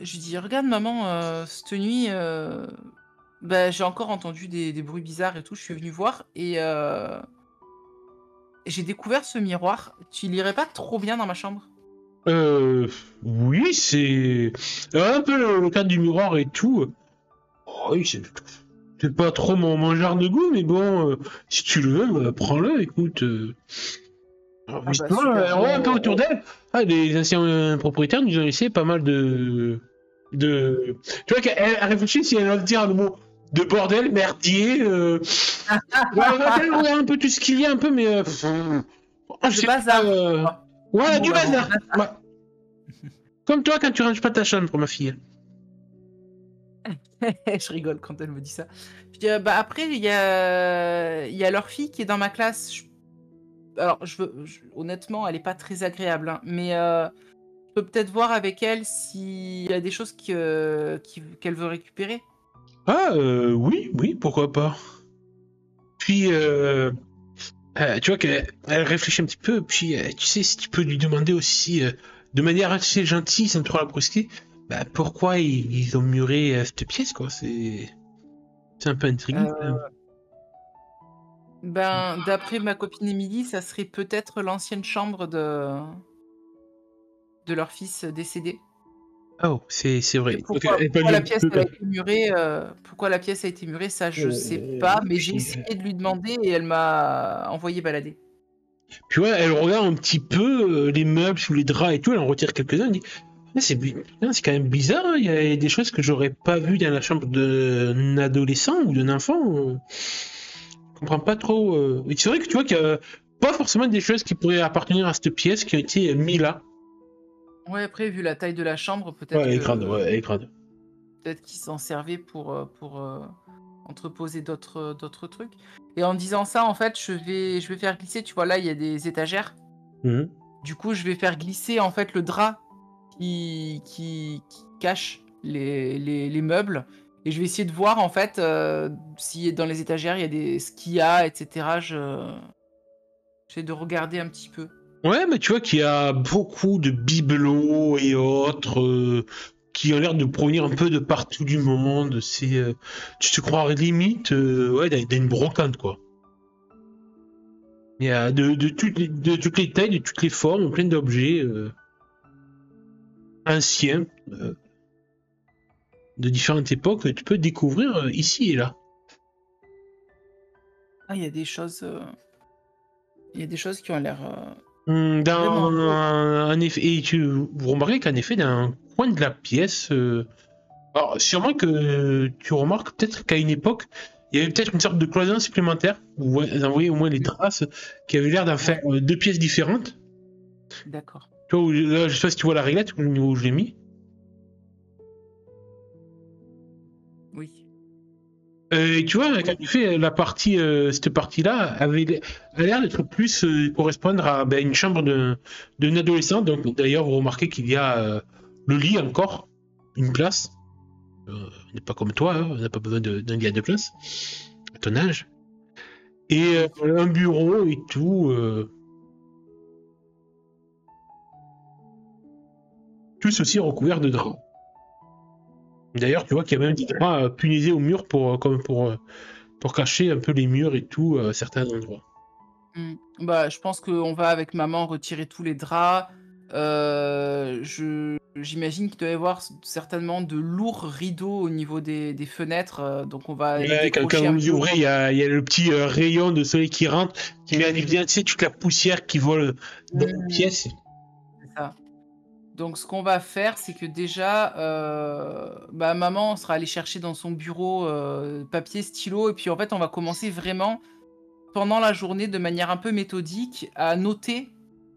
je lui dis, regarde maman, cette nuit, bah, j'ai encore entendu des bruits bizarres et tout. Je suis venue voir et j'ai découvert ce miroir. Tu l'irais pas trop bien dans ma chambre? Oui, c'est un peu le cadre du miroir et tout. Oh, oui, c'est pas trop mon genre de goût, mais bon, si tu le veux, bah, prends-le, écoute. Alors, Ah bah justement, super. on voit un peu Bon, autour d'elle. Ah, les anciens propriétaires nous ont laissé pas mal de... Tu vois qu'elle réfléchit si elle ose dire le mot de bordel, merdier. Ouais, elle regarde un peu tout ce qu'il y a un peu, mais je de sais pas. bazar. Ah, un Ouais, mot du vraiment. bazar. Ouais. Comme toi quand tu ranges pas ta chambre pour ma fille. Je rigole quand elle me dit ça. Je dis, bah après, il y a leur fille qui est dans ma classe. Alors, honnêtement, elle est pas très agréable, hein, mais je peux peut-être voir avec elle s'il y a des choses qu'elle veut récupérer. Ah, oui, oui, pourquoi pas. Puis, tu vois qu'elle réfléchit un petit peu, puis tu sais, si tu peux lui demander aussi, de manière assez gentille, sans trop la brusquer, bah, pourquoi ils ont muré cette pièce, quoi. C'est un peu intriguant, quand Euh, même. Ben, d'après ma copine Émilie, ça serait peut-être l'ancienne chambre de leur fils décédé. Oh, c'est Et vrai. Donc, elle peut pourquoi lui la un petit pièce peu. elle a été murée, pourquoi la pièce a été murée, ça je sais pas, mais j'ai Puis, essayé de lui demander et elle m'a envoyé balader. puis ouais, elle regarde un petit peu les meubles sous les draps et tout, elle en retire quelques-uns, elle dit ah, c'est quand même bizarre, hein, il y a des choses que j'aurais pas vues dans la chambre d'un adolescent ou d'un enfant. Je comprends pas trop. Et c'est vrai que tu vois qu'il y a pas forcément des choses qui pourraient appartenir à cette pièce qui ont été mis là. Ouais, après, vu la taille de la chambre, Ouais, elle est grande, ouais, elle est grande. peut-être qu'ils s'en servaient pour entreposer d'autres trucs. Et en disant ça, en fait, je vais faire glisser. Tu vois, là, il y a des étagères. Mhm. Du coup, je vais faire glisser en fait le drap qui cache les meubles. Et je vais essayer de voir en fait si dans les étagères il y a ce qu'il y a, etc. J'essaie de regarder un petit peu. Ouais, mais tu vois qu'il y a beaucoup de bibelots et autres qui ont l'air de provenir un peu de partout du monde. Tu te croirais limite ouais, dans une brocante, quoi. Il y a de toutes les tailles, de toutes les formes, plein d'objets anciens de différentes époques que tu peux découvrir ici et là. Ah, il y a des choses qui ont l'air Dans vraiment beaux. un effet, et vous remarquez qu'en effet, dans un coin de la pièce, alors sûrement que tu remarques peut-être qu'à une époque, il y avait peut-être une sorte de cloison supplémentaire. Vous voyez au moins les traces qui avaient l'air d'en faire Ouais, deux pièces différentes. d'accord. Tu vois, là, je sais pas si tu vois la réglette au niveau où je l'ai mis. Oui. Et tu vois, quand Oui. tu fais la partie, cette partie-là, a l'air d'être plus correspondre à ben, une chambre d'un adolescent. Donc, d'ailleurs, vous remarquez qu'il y a le lit encore, une place. On n'est pas comme toi, hein, on n'a pas besoin d'un lit à deux places, à ton âge. Et Oui. un bureau et tout. Tout ceci recouvert de draps. D'ailleurs, tu vois qu'il y a même des draps punaisés au mur comme pour cacher un peu les murs et tout à certains endroits. Bah, je pense qu'on va avec maman retirer tous les draps. J'imagine qu'il doit y avoir certainement de lourds rideaux au niveau des fenêtres, donc on va les Ouais, quand décrocher vous un les peu. ouvrez, il y a le petit rayon de soleil qui rentre, qui met en évidence, tu sais, toute la poussière qui vole dans la Mmh, pièce. c'est ça. Donc ce qu'on va faire, c'est que déjà, bah, maman sera allée chercher dans son bureau papier, stylo, et puis en fait, on va commencer vraiment pendant la journée de manière un peu méthodique à noter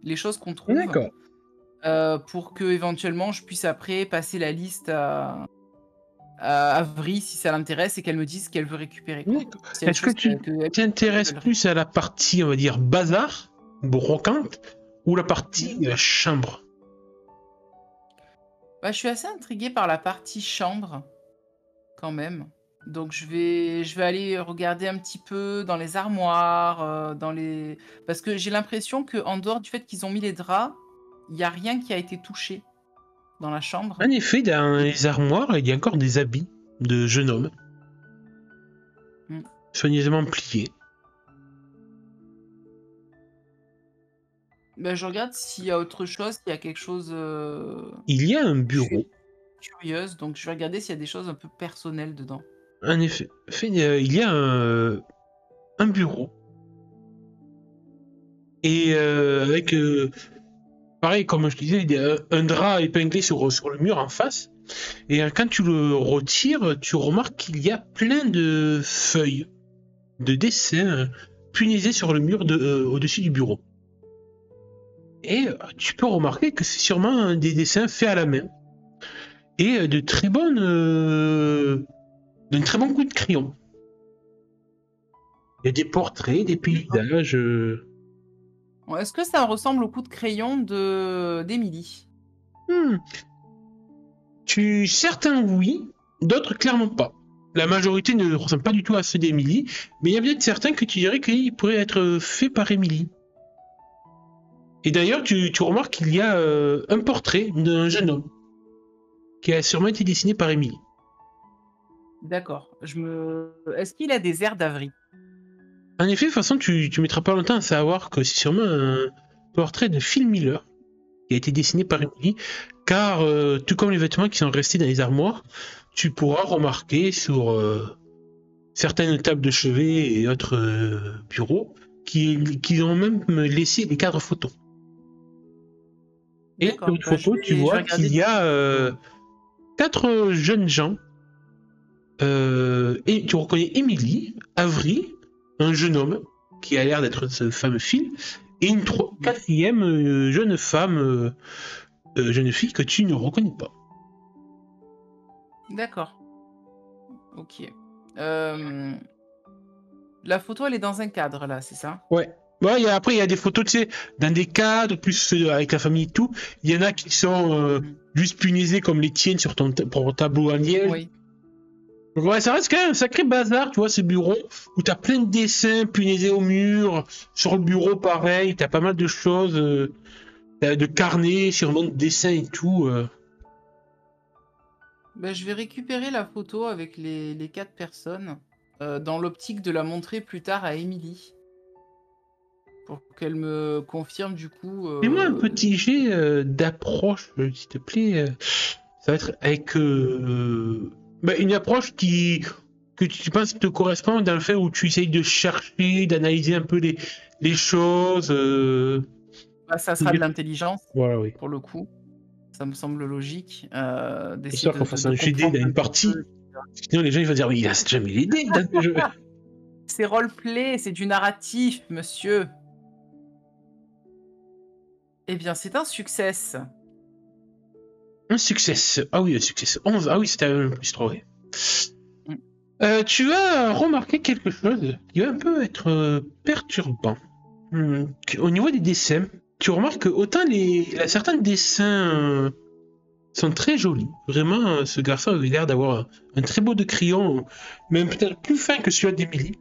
les choses qu'on trouve pour que éventuellement je puisse après passer la liste Avery si ça l'intéresse et qu'elle me dise ce qu'elle veut récupérer, quoi. D'accord. S'il y a une Est-ce que chose tu qu'elle t'intéresses veut plus à la partie, on va dire, bazar, brocante, ou la partie chambre? Bah, je suis assez intriguée par la partie chambre, quand même. Donc je vais aller regarder un petit peu dans les armoires, dans les parce que j'ai l'impression qu'en dehors du fait qu'ils ont mis les draps, il y a rien qui a été touché dans la chambre En effet, dans et les armoires, il y a encore des habits de jeune homme, mmh. soigneusement pliés. Bah, je regarde s'il y a autre chose, s'il y a quelque chose, Il y a un je suis bureau. curieuse, donc je vais regarder s'il y a des choses un peu personnelles dedans. En effet, il y a un bureau. Et avec, pareil, comme je disais, il y a un drap épinglé sur le mur en face. Et quand tu le retires, tu remarques qu'il y a plein de feuilles, de dessins punaisés sur le mur au-dessus du bureau. Et tu peux remarquer que c'est sûrement des dessins faits à la main. Et d'un très bon coup de crayon. Il y a des portraits, des paysages. Est-ce que ça ressemble au coup de crayon d'Émilie? Hmm. Certains oui, d'autres clairement pas. La majorité ne ressemble pas du tout à ceux d'Emily, mais il y a peut-être certains que tu dirais qu'ils pourraient être faits par Emily. Et d'ailleurs, tu remarques qu'il y a un portrait d'un jeune homme qui a sûrement été dessiné par Emily. D'accord. Est-ce qu'il a des airs d'Avery? En effet, de toute façon, tu mettras pas longtemps à savoir que c'est sûrement un portrait de Phil Miller qui a été dessiné par Emily, car tout comme les vêtements qui sont restés dans les armoires, tu pourras remarquer sur certaines tables de chevet et autres bureaux qui ont même laissé des cadres photos. Et sur D'accord. une Bah, photo, tu je vais vois regarder qu'il y a 4 jeunes gens. Et tu reconnais Emily, Avery, un jeune homme qui a l'air d'être ce fameux Phil, et une quatrième jeune femme, jeune fille que tu ne reconnais pas. D'accord. Ok. La photo, elle est dans un cadre, là, c'est ça? Ouais. Ouais, après, il y a des photos, tu sais, dans des cadres, plus avec la famille et tout. Il y en a qui sont juste punaisés comme les tiennes sur ton tableau en liège. Oui. Ouais, ça reste quand même un sacré bazar, tu vois, ce bureau, où t'as plein de dessins punaisés au mur. Sur le bureau, pareil, t'as pas mal de choses, de carnets, sûrement de dessins et tout. Bah, je vais récupérer la photo avec les 4 personnes dans l'optique de la montrer plus tard à Émilie pour qu'elle me confirme du coup. Fais-moi un petit jet d'approche, s'il te plaît. Ça va être avec une approche que tu penses te correspond dans le fait où tu essayes de chercher, d'analyser un peu les choses. Bah, ça sera de l'intelligence Voilà, oui. pour le coup. Ça me semble logique d'essayer Histoire qu'on fasse un GD comprendre dans une partie. Sinon, les gens ils vont dire, oui, il a jamais l'idée dans ce jeu. C'est roleplay, c'est du narratif, monsieur. Eh bien, c'est un succès. Un succès. Ah oui, un succès. 11. Ah oui, c'était un plus 3. Ouais. Tu vas remarquer quelque chose qui va un peu être perturbant. Au niveau des dessins, tu remarques que autant certains dessins sont très jolis. Vraiment, ce garçon avait l'air d'avoir un très beau de crayon, même peut-être plus fin que celui d'Emily.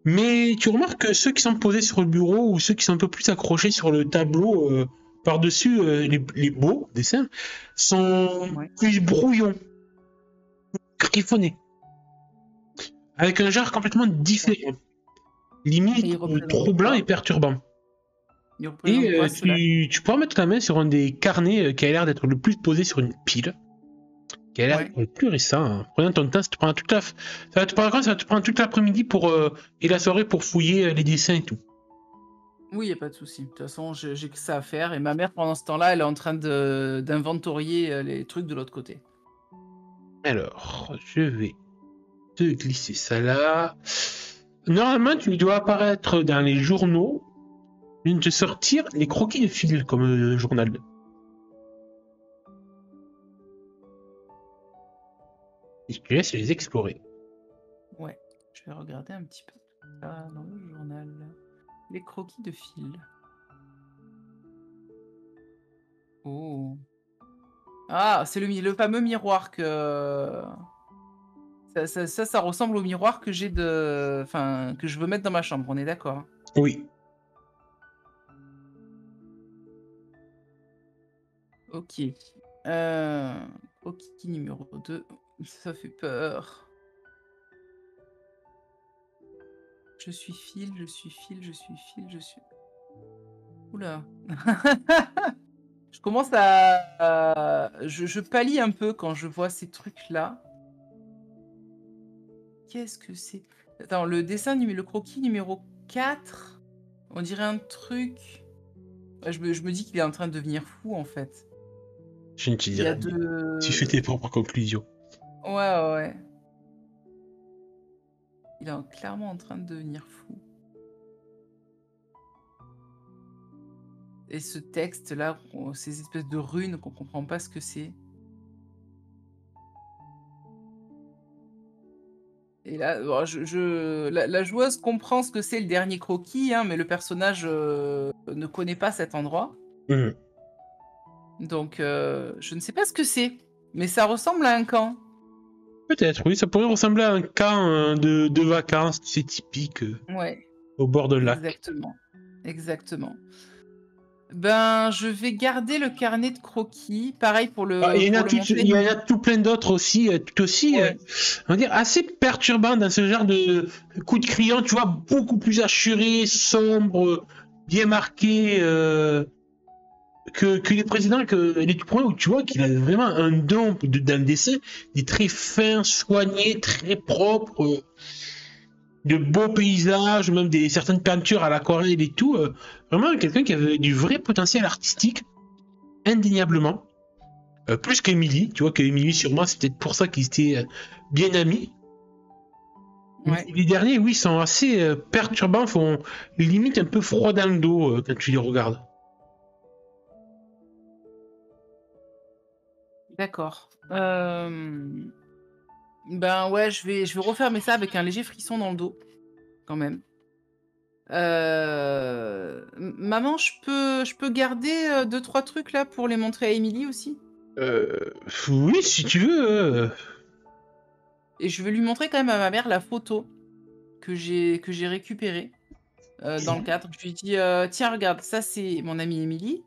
Mais tu remarques que ceux qui sont posés sur le bureau ou ceux qui sont un peu plus accrochés sur le tableau par-dessus les beaux dessins sont plus brouillons, griffonnés, avec un genre complètement différent, limite troublant et perturbant. Et tu pourras mettre la main sur un des carnets qui a l'air d'être le plus posé sur une pile, qui a l'air d'être le plus récent. Hein. Prenant ton temps, ça va te prendre toute l'après-midi et la soirée pour fouiller les dessins et tout. Oui, il n'y a pas de souci. De toute façon, j'ai que ça à faire. Et ma mère, pendant ce temps-là, elle est en train d'inventorier les trucs de l'autre côté. Alors, je vais te glisser ça là. Normalement, tu dois apparaître dans les journaux. Je viens de te sortir les croquis de Phil comme journal. Et je te laisse les explorer. Ouais, je vais regarder un petit peu ça dans le journal. Les croquis de fil. Oh. Ah, c'est le fameux miroir que... Ça ressemble au miroir que j'ai de... Enfin, que je veux mettre dans ma chambre, on est d'accord, hein. Oui. Ok. Croquis numéro 2. Ça fait peur. Je suis fil, je suis fil, je suis fil, je suis... Oula. Je commence je pâlis un peu quand je vois ces trucs-là. Qu'est-ce que c'est? Attends, le croquis numéro 4, on dirait un truc... Ouais, je me dis qu'il est en train de devenir fou, en fait. Je ne te Il y a dirai rien. Tu fais tes propres conclusions. Ouais, ouais, ouais. Il est clairement en train de devenir fou. Et ce texte-là, ces espèces de runes qu'on comprend pas ce que c'est. Et là, bon, la joueuse comprend ce que c'est le dernier croquis, hein, mais le personnage ne connaît pas cet endroit. Mhm. Donc, je ne sais pas ce que c'est, mais ça ressemble à un camp. Peut-être, oui, ça pourrait ressembler à un camp de vacances, c'est typique, Ouais, au bord de lac. exactement. Exactement. Ben, je vais garder le carnet de croquis. Pareil pour Ah, le, pour le il y en a montrer. tout plein d'autres aussi, tout aussi, Ouais. on va dire, assez perturbants dans ce genre de coup de crayon, tu vois, beaucoup plus assuré, sombre, bien marqué que les précédents, que les tout premiers, où tu vois qu'il a vraiment un don dans le dessin, des traits fins, soignés, très propres, de beaux paysages, même certaines peintures à l'aquarelle et tout. Vraiment quelqu'un qui avait du vrai potentiel artistique, indéniablement. Plus qu'Emily, tu vois qu'Emily sûrement c'est peut-être pour ça qu'ils étaient bien amis. Mais Ouais. les derniers, oui, sont assez perturbants, font limite un peu froid dans le dos quand tu les regardes. D'accord. Ben ouais, je vais refermer ça avec un léger frisson dans le dos, quand même. Maman, je peux garder deux, trois trucs là pour les montrer à Émilie aussi. Euh, oui, si tu veux. Et je vais lui montrer quand même à ma mère la photo que j'ai récupérée dans le cadre. Je lui dis tiens, regarde, ça c'est mon amie Émilie.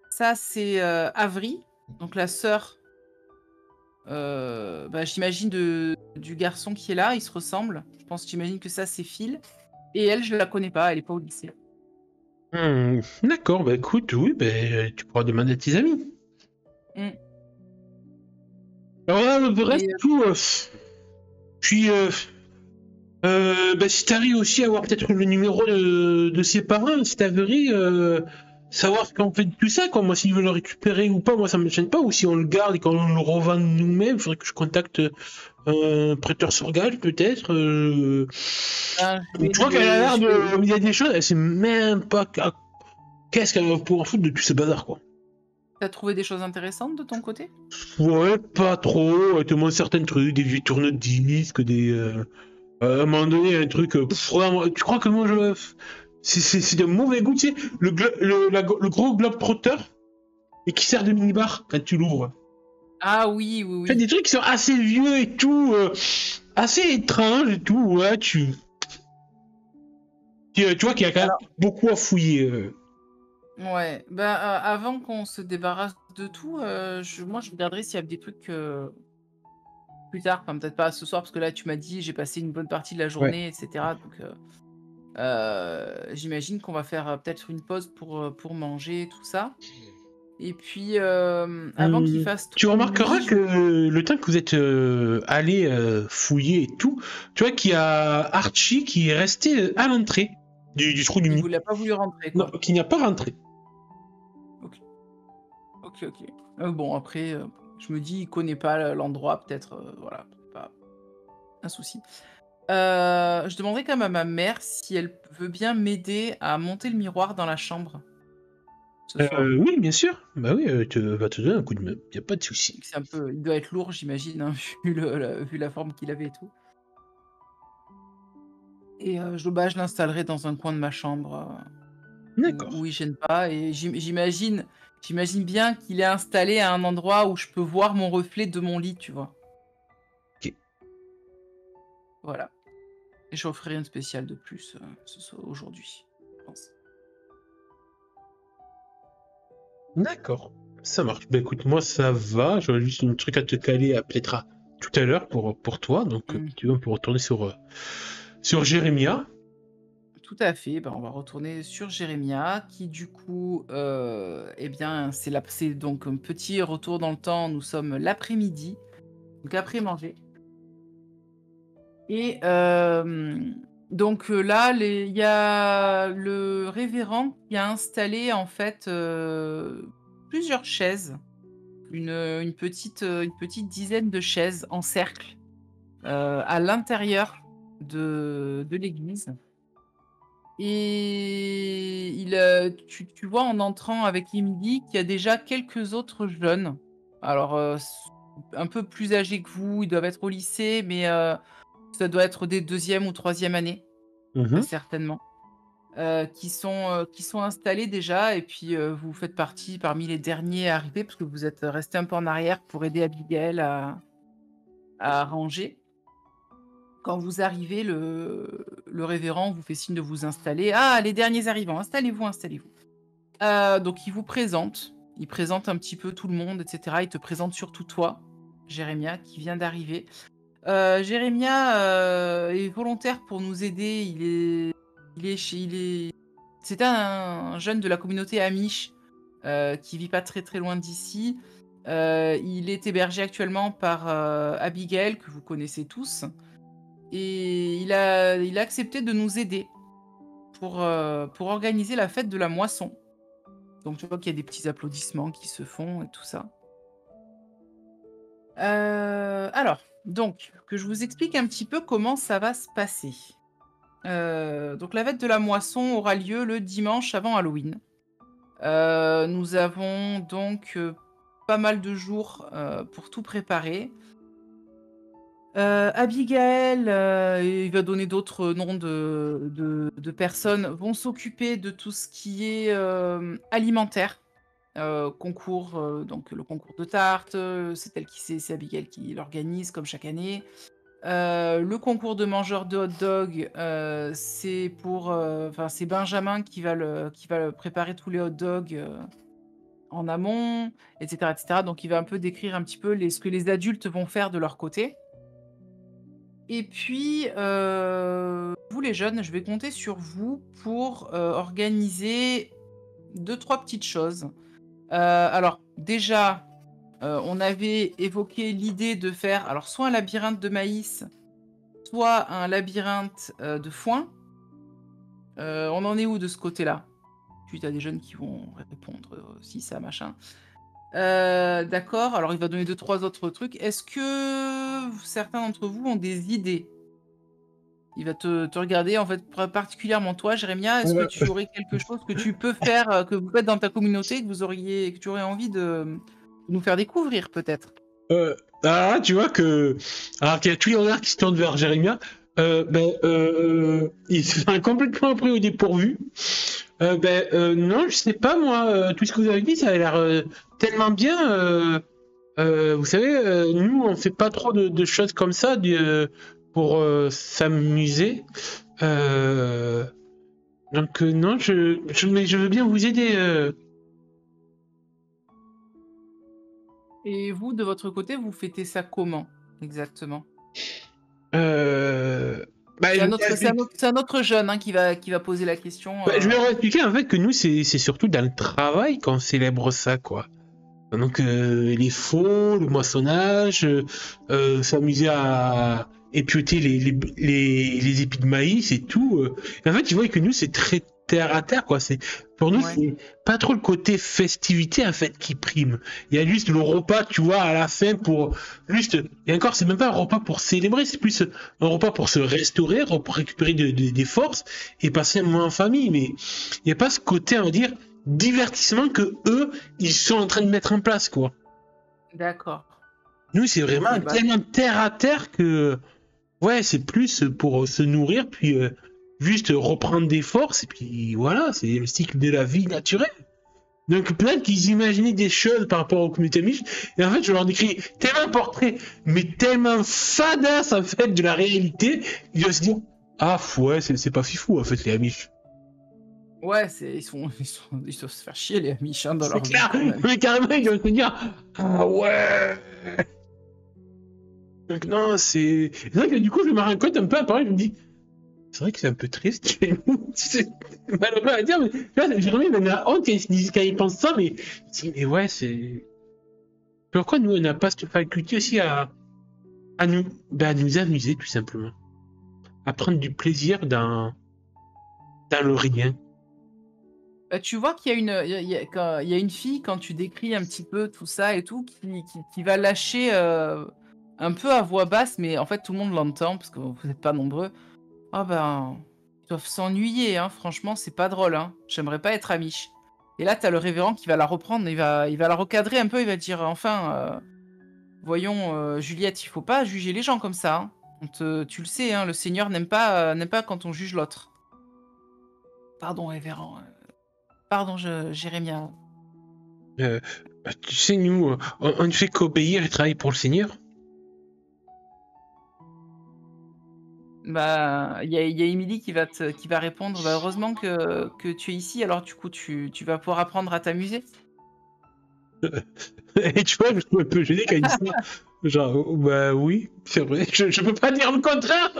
Ça c'est Avery, donc la sœur, bah, j'imagine du garçon qui est là, ils se ressemblent. J'imagine que ça c'est Phil. Et elle, je la connais pas, elle est pas au lycée. D'accord, bah écoute, oui, bah, tu pourras demander à tes amis. Mm. Alors là, le reste, Et tout. Puis, bah, si t'arrives aussi à avoir peut-être le numéro de ses parents, si t'avéries, savoir ce qu'on fait de tout ça, quoi. Moi, s'ils veulent le récupérer ou pas, moi, ça me gêne pas. Ou si on le garde et qu'on le revend nous-mêmes, il faudrait que je contacte un prêteur sur gage, peut-être. ben, je vais Tu vois qu'elle a l'air je vais de. Il y a des choses, elle sait même pas qu'est-ce qu'elle va pouvoir foutre de tout ce bazar, quoi. T'as trouvé des choses intéressantes de ton côté? Ouais, pas trop. Elle te montre certains trucs, des vieux tourne-disques, des. À un moment donné, un truc. Vraiment, tu crois que moi, c'est de mauvais goût, tu sais, le gros globe trotteur et qui sert de minibar quand tu l'ouvres. Ah oui, oui, Tu as des oui. trucs qui sont assez vieux et tout, assez étranges et tout, ouais, tu vois qu'il y a quand même Alors, beaucoup à fouiller. ouais. Ben, avant qu'on se débarrasse de tout, moi, je regarderai s'il y a des trucs plus tard. Enfin, peut-être pas ce soir, parce que là, tu m'as dit, j'ai passé une bonne partie de la Ouais. journée, etc. Donc, j'imagine qu'on va faire peut-être une pause pour manger, tout ça. Et puis, avant qu'il fasse Tu trop remarqueras nuit, que le temps que vous êtes allé fouiller et tout, tu vois qu'il y a Archie qui est resté à l'entrée du trou du il midi. voulait pas voulu rentrer, Non, quoi. qui n'y a pas rentré. Ok, ok, ok. Bon, après, je me dis, il connaît pas l'endroit, peut-être, voilà, pas un souci. Je demanderai quand même à ma mère si elle veut bien m'aider à monter le miroir dans la chambre. ce soir. Oui, bien sûr. Bah oui, tu vas te donner un coup de main. Y a pas de souci. C'est un peu, il doit être lourd, j'imagine, hein, vu la forme qu'il avait et tout. Et je l'installerai dans un coin de ma chambre, où D'accord. il gêne pas. Et j'imagine bien qu'il est installé à un endroit où je peux voir mon reflet de mon lit, tu vois. Ok. Voilà. Et je ferai rien de spécial de plus ce soir aujourd'hui, je pense. D'accord. Ça marche. Bah écoute, moi ça va. J'aurais juste un truc à te caler à Plétra tout à l'heure pour toi. Donc, Mm. tu vois, on peut retourner sur Jérémia. Tout à fait. Ben, on va retourner sur Jérémia, qui du coup, eh bien, c'est donc un petit retour dans le temps. Nous sommes l'après-midi, donc après manger. Et donc là, il y a le révérend qui a installé en fait plusieurs chaises, une petite dizaine de chaises en cercle à l'intérieur de l'église. Et tu vois en entrant avec Emily qu'il y a déjà quelques autres jeunes. Alors, un peu plus âgés que vous, ils doivent être au lycée, mais ça doit être des deuxième ou troisième années, très Mhm. certainement, qui sont installés déjà. Et puis, vous faites partie parmi les derniers arrivés, parce que vous êtes restés un peu en arrière pour aider Abigail à ranger. Quand vous arrivez, le révérend vous fait signe de vous installer. Ah, les derniers arrivants, installez-vous, installez-vous. Donc il présente un petit peu tout le monde, etc. Il te présente surtout toi, Jérémia, qui vient d'arriver. Jérémia est volontaire pour nous aider. C'est un jeune de la communauté Amish qui vit pas très très loin d'ici. Il est hébergé actuellement par Abigail, que vous connaissez tous. Et il a accepté de nous aider pour organiser la fête de la moisson. Donc tu vois qu'il y a des petits applaudissements qui se font et tout ça. Alors, donc, que je vous explique un petit peu comment ça va se passer. Donc la fête de la moisson aura lieu le dimanche avant Halloween. Nous avons donc pas mal de jours pour tout préparer. Abigail, il va donner d'autres noms de personnes, vont s'occuper de tout ce qui est alimentaire. Concours, donc le concours de tarte, c'est Abigail qui l'organise comme chaque année. Le concours de mangeurs de hot dog, c'est c'est Benjamin qui va préparer tous les hot dogs en amont, etc., etc. Donc il va un peu décrire un petit peu ce que les adultes vont faire de leur côté. Et puis, vous les jeunes, je vais compter sur vous pour organiser 2-3 petites choses. Alors déjà, on avait évoqué l'idée de faire alors soit un labyrinthe de maïs, soit un labyrinthe de foin. On en est où de ce côté-là? Puis tu as des jeunes qui vont répondre si ça, machin. D'accord, alors il va donner 2-3 autres trucs. Est-ce que certains d'entre vous ont des idées? Il va te regarder, en fait, particulièrement toi, Jérémia. Est-ce que tu aurais quelque chose que tu peux faire, que vous faites dans ta communauté, que tu aurais envie de nous faire découvrir, peut-être? Alors là, tu vois que. Alors qu'il y a tous les regards qui se tournent vers Jérémia. Il se fait complètement pris au dépourvu. Non, je sais pas, moi. Tout ce que vous avez dit, ça a l'air tellement bien. Vous savez, nous, on fait pas trop de choses comme ça pour s'amuser. Donc, non, mais je veux bien vous aider. Et vous, de votre côté, vous fêtez ça comment, exactement? Bah, je vais C'est un autre jeune hein, qui va poser la question. je vais leur expliquer en fait que nous, c'est surtout dans le travail qu'on célèbre ça, quoi. Donc, les faux, le moissonnage, s'amuser à épiauter les épis de maïs et tout. En fait, tu vois que nous, c'est très terre à terre, quoi. Pour nous, Ouais. c'est pas trop le côté festivité, en fait, qui prime. Il y a juste le repas, tu vois, à la fin pour et encore, c'est même pas un repas pour célébrer, c'est plus un repas pour se restaurer, pour récupérer des forces et passer un moment en famille. Mais il n'y a pas ce côté, on va dire, divertissement que eux, ils sont en train de mettre en place, quoi. D'accord. Nous, c'est vraiment Ok, bah, tellement terre à terre que, ouais, c'est plus pour se nourrir, puis juste reprendre des forces, et puis voilà, c'est le cycle de la vie naturelle. Donc peut-être qu'ils imaginaient des choses par rapport aux communautés Amish, et en fait, je leur décris tellement un portrait, mais tellement fadasse, en fait, de la réalité, ils vont se dire, ah, ouais, c'est pas fifou, en fait, les Amish. ouais, ils doivent se faire chier les Amish hein, dans C'est leur vie clair, quand même. mais carrément, ils vont se dire, ah ouais. Donc non, c'est vrai que du coup, je me rends compte un peu après, je me dis, c'est vrai que c'est un peu triste chez nous. C'est malheureux à dire, mais tu vois, Jérémy, il a honte quand il pense ça, mais il dit, mais ouais, c'est. Pourquoi nous, on n'a pas cette faculté aussi à nous, à nous amuser, tout simplement. À prendre du plaisir dans le rien. Bah, tu vois qu'il y a il y a une fille, quand tu décris un petit peu tout ça et tout, qui va lâcher un peu à voix basse, mais en fait tout le monde l'entend parce que vous n'êtes pas nombreux. Ah ben, ils doivent s'ennuyer, hein. Franchement, c'est pas drôle, hein. J'aimerais pas être Amish. Et là, t'as le révérend qui va la reprendre, il va la recadrer un peu, il va dire, enfin, voyons, Juliette, il faut pas juger les gens comme ça, hein. Tu le sais, hein, le Seigneur n'aime pas quand on juge l'autre. Pardon, révérend. Pardon, Jérémia. Euh, Tu sais, nous, on ne fait qu'obéir et travailler pour le Seigneur. Bah, il y a Émilie qui va répondre. Bah, heureusement que tu es ici, alors du coup, tu vas pouvoir apprendre à t'amuser. Et tu vois, je suis un peu gêné quand il dit ça. Genre, oh, bah oui, c'est vrai, je peux pas dire le contraire.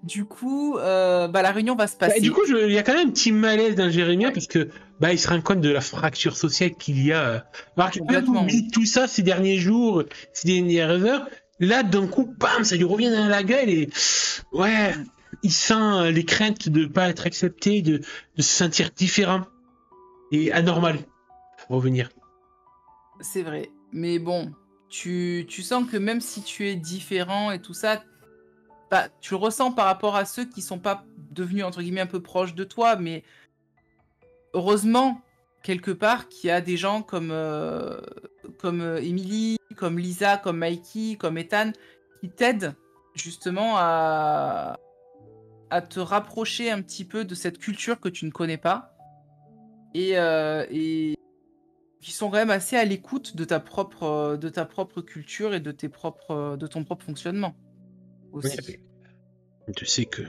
Du coup, bah, la réunion va se Bah, du passer. coup, il y a quand même un petit malaise dans Jérémia parce que bah, il se rend compte de la fracture sociale qu'il y a. Alors qu'il a Complètement, oui. oublié tout ça ces derniers jours, ces dernières heures. Là, d'un coup, bam, ça lui revient dans la gueule et ouais, Mm. il sent les craintes de ne pas être accepté, de se sentir différent et anormal. Pour revenir. C'est vrai. Mais bon, tu sens que même si tu es différent et tout ça, bah, tu le ressens par rapport à ceux qui sont pas devenus, entre guillemets, un peu proches de toi, mais heureusement, quelque part, qu'il y a des gens comme Emily, comme Lisa, comme Mikey, comme Ethan, qui t'aident justement à te rapprocher un petit peu de cette culture que tu ne connais pas et qui sont quand même assez à l'écoute de ta propre culture et de ton propre fonctionnement Oui, aussi. tu sais que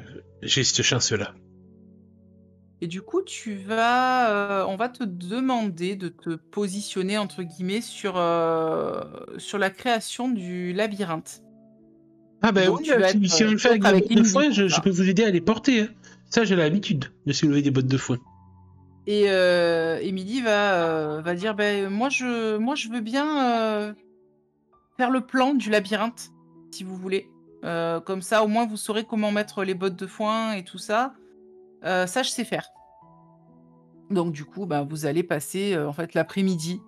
j'ai cette chance-là. Et du coup, on va te demander de te positionner entre guillemets sur la création du labyrinthe. Ah ben Donc oui, tu vas si on le fait avec être des avec bottes de Émilie foin, pour je ça. peux vous aider à les porter, hein. Ça, j'ai l'habitude de soulever des bottes de foin. Et Émilie va dire ben moi je veux bien faire le plan du labyrinthe si vous voulez. Comme ça au moins vous saurez comment mettre les bottes de foin et tout ça. Ça je sais faire. Donc du coup bah, vous allez passer en fait l'après-midi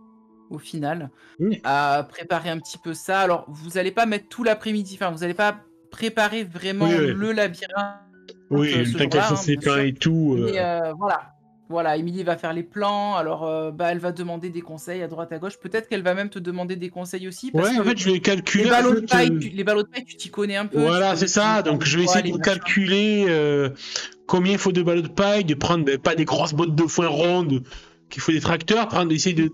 au final Oui, à préparer un petit peu ça. Alors, vous n'allez pas mettre tout l'après-midi, enfin, vous n'allez pas préparer oui, vraiment oui. le labyrinthe Oui, le ce temps qu'elle jour-là, fasse hein, ses bien plans sûr. et tout. Mais voilà. Voilà, Émilie va faire les plans. Alors, bah, elle va demander des conseils à droite, à gauche. Peut-être qu'elle va même te demander des conseils aussi parce Ouais, en fait, que je vais calculer, en fait. les ballots de paille, tu t'y connais un peu. Tu Voilà, peux c'est mettre les ça. Donc, je vais essayer étoiles, de les me machins. calculer combien il faut de ballots de paille, de prendre ben, pas des grosses bottes de foin rondes qu'il faut des tracteurs, prendre, essayer de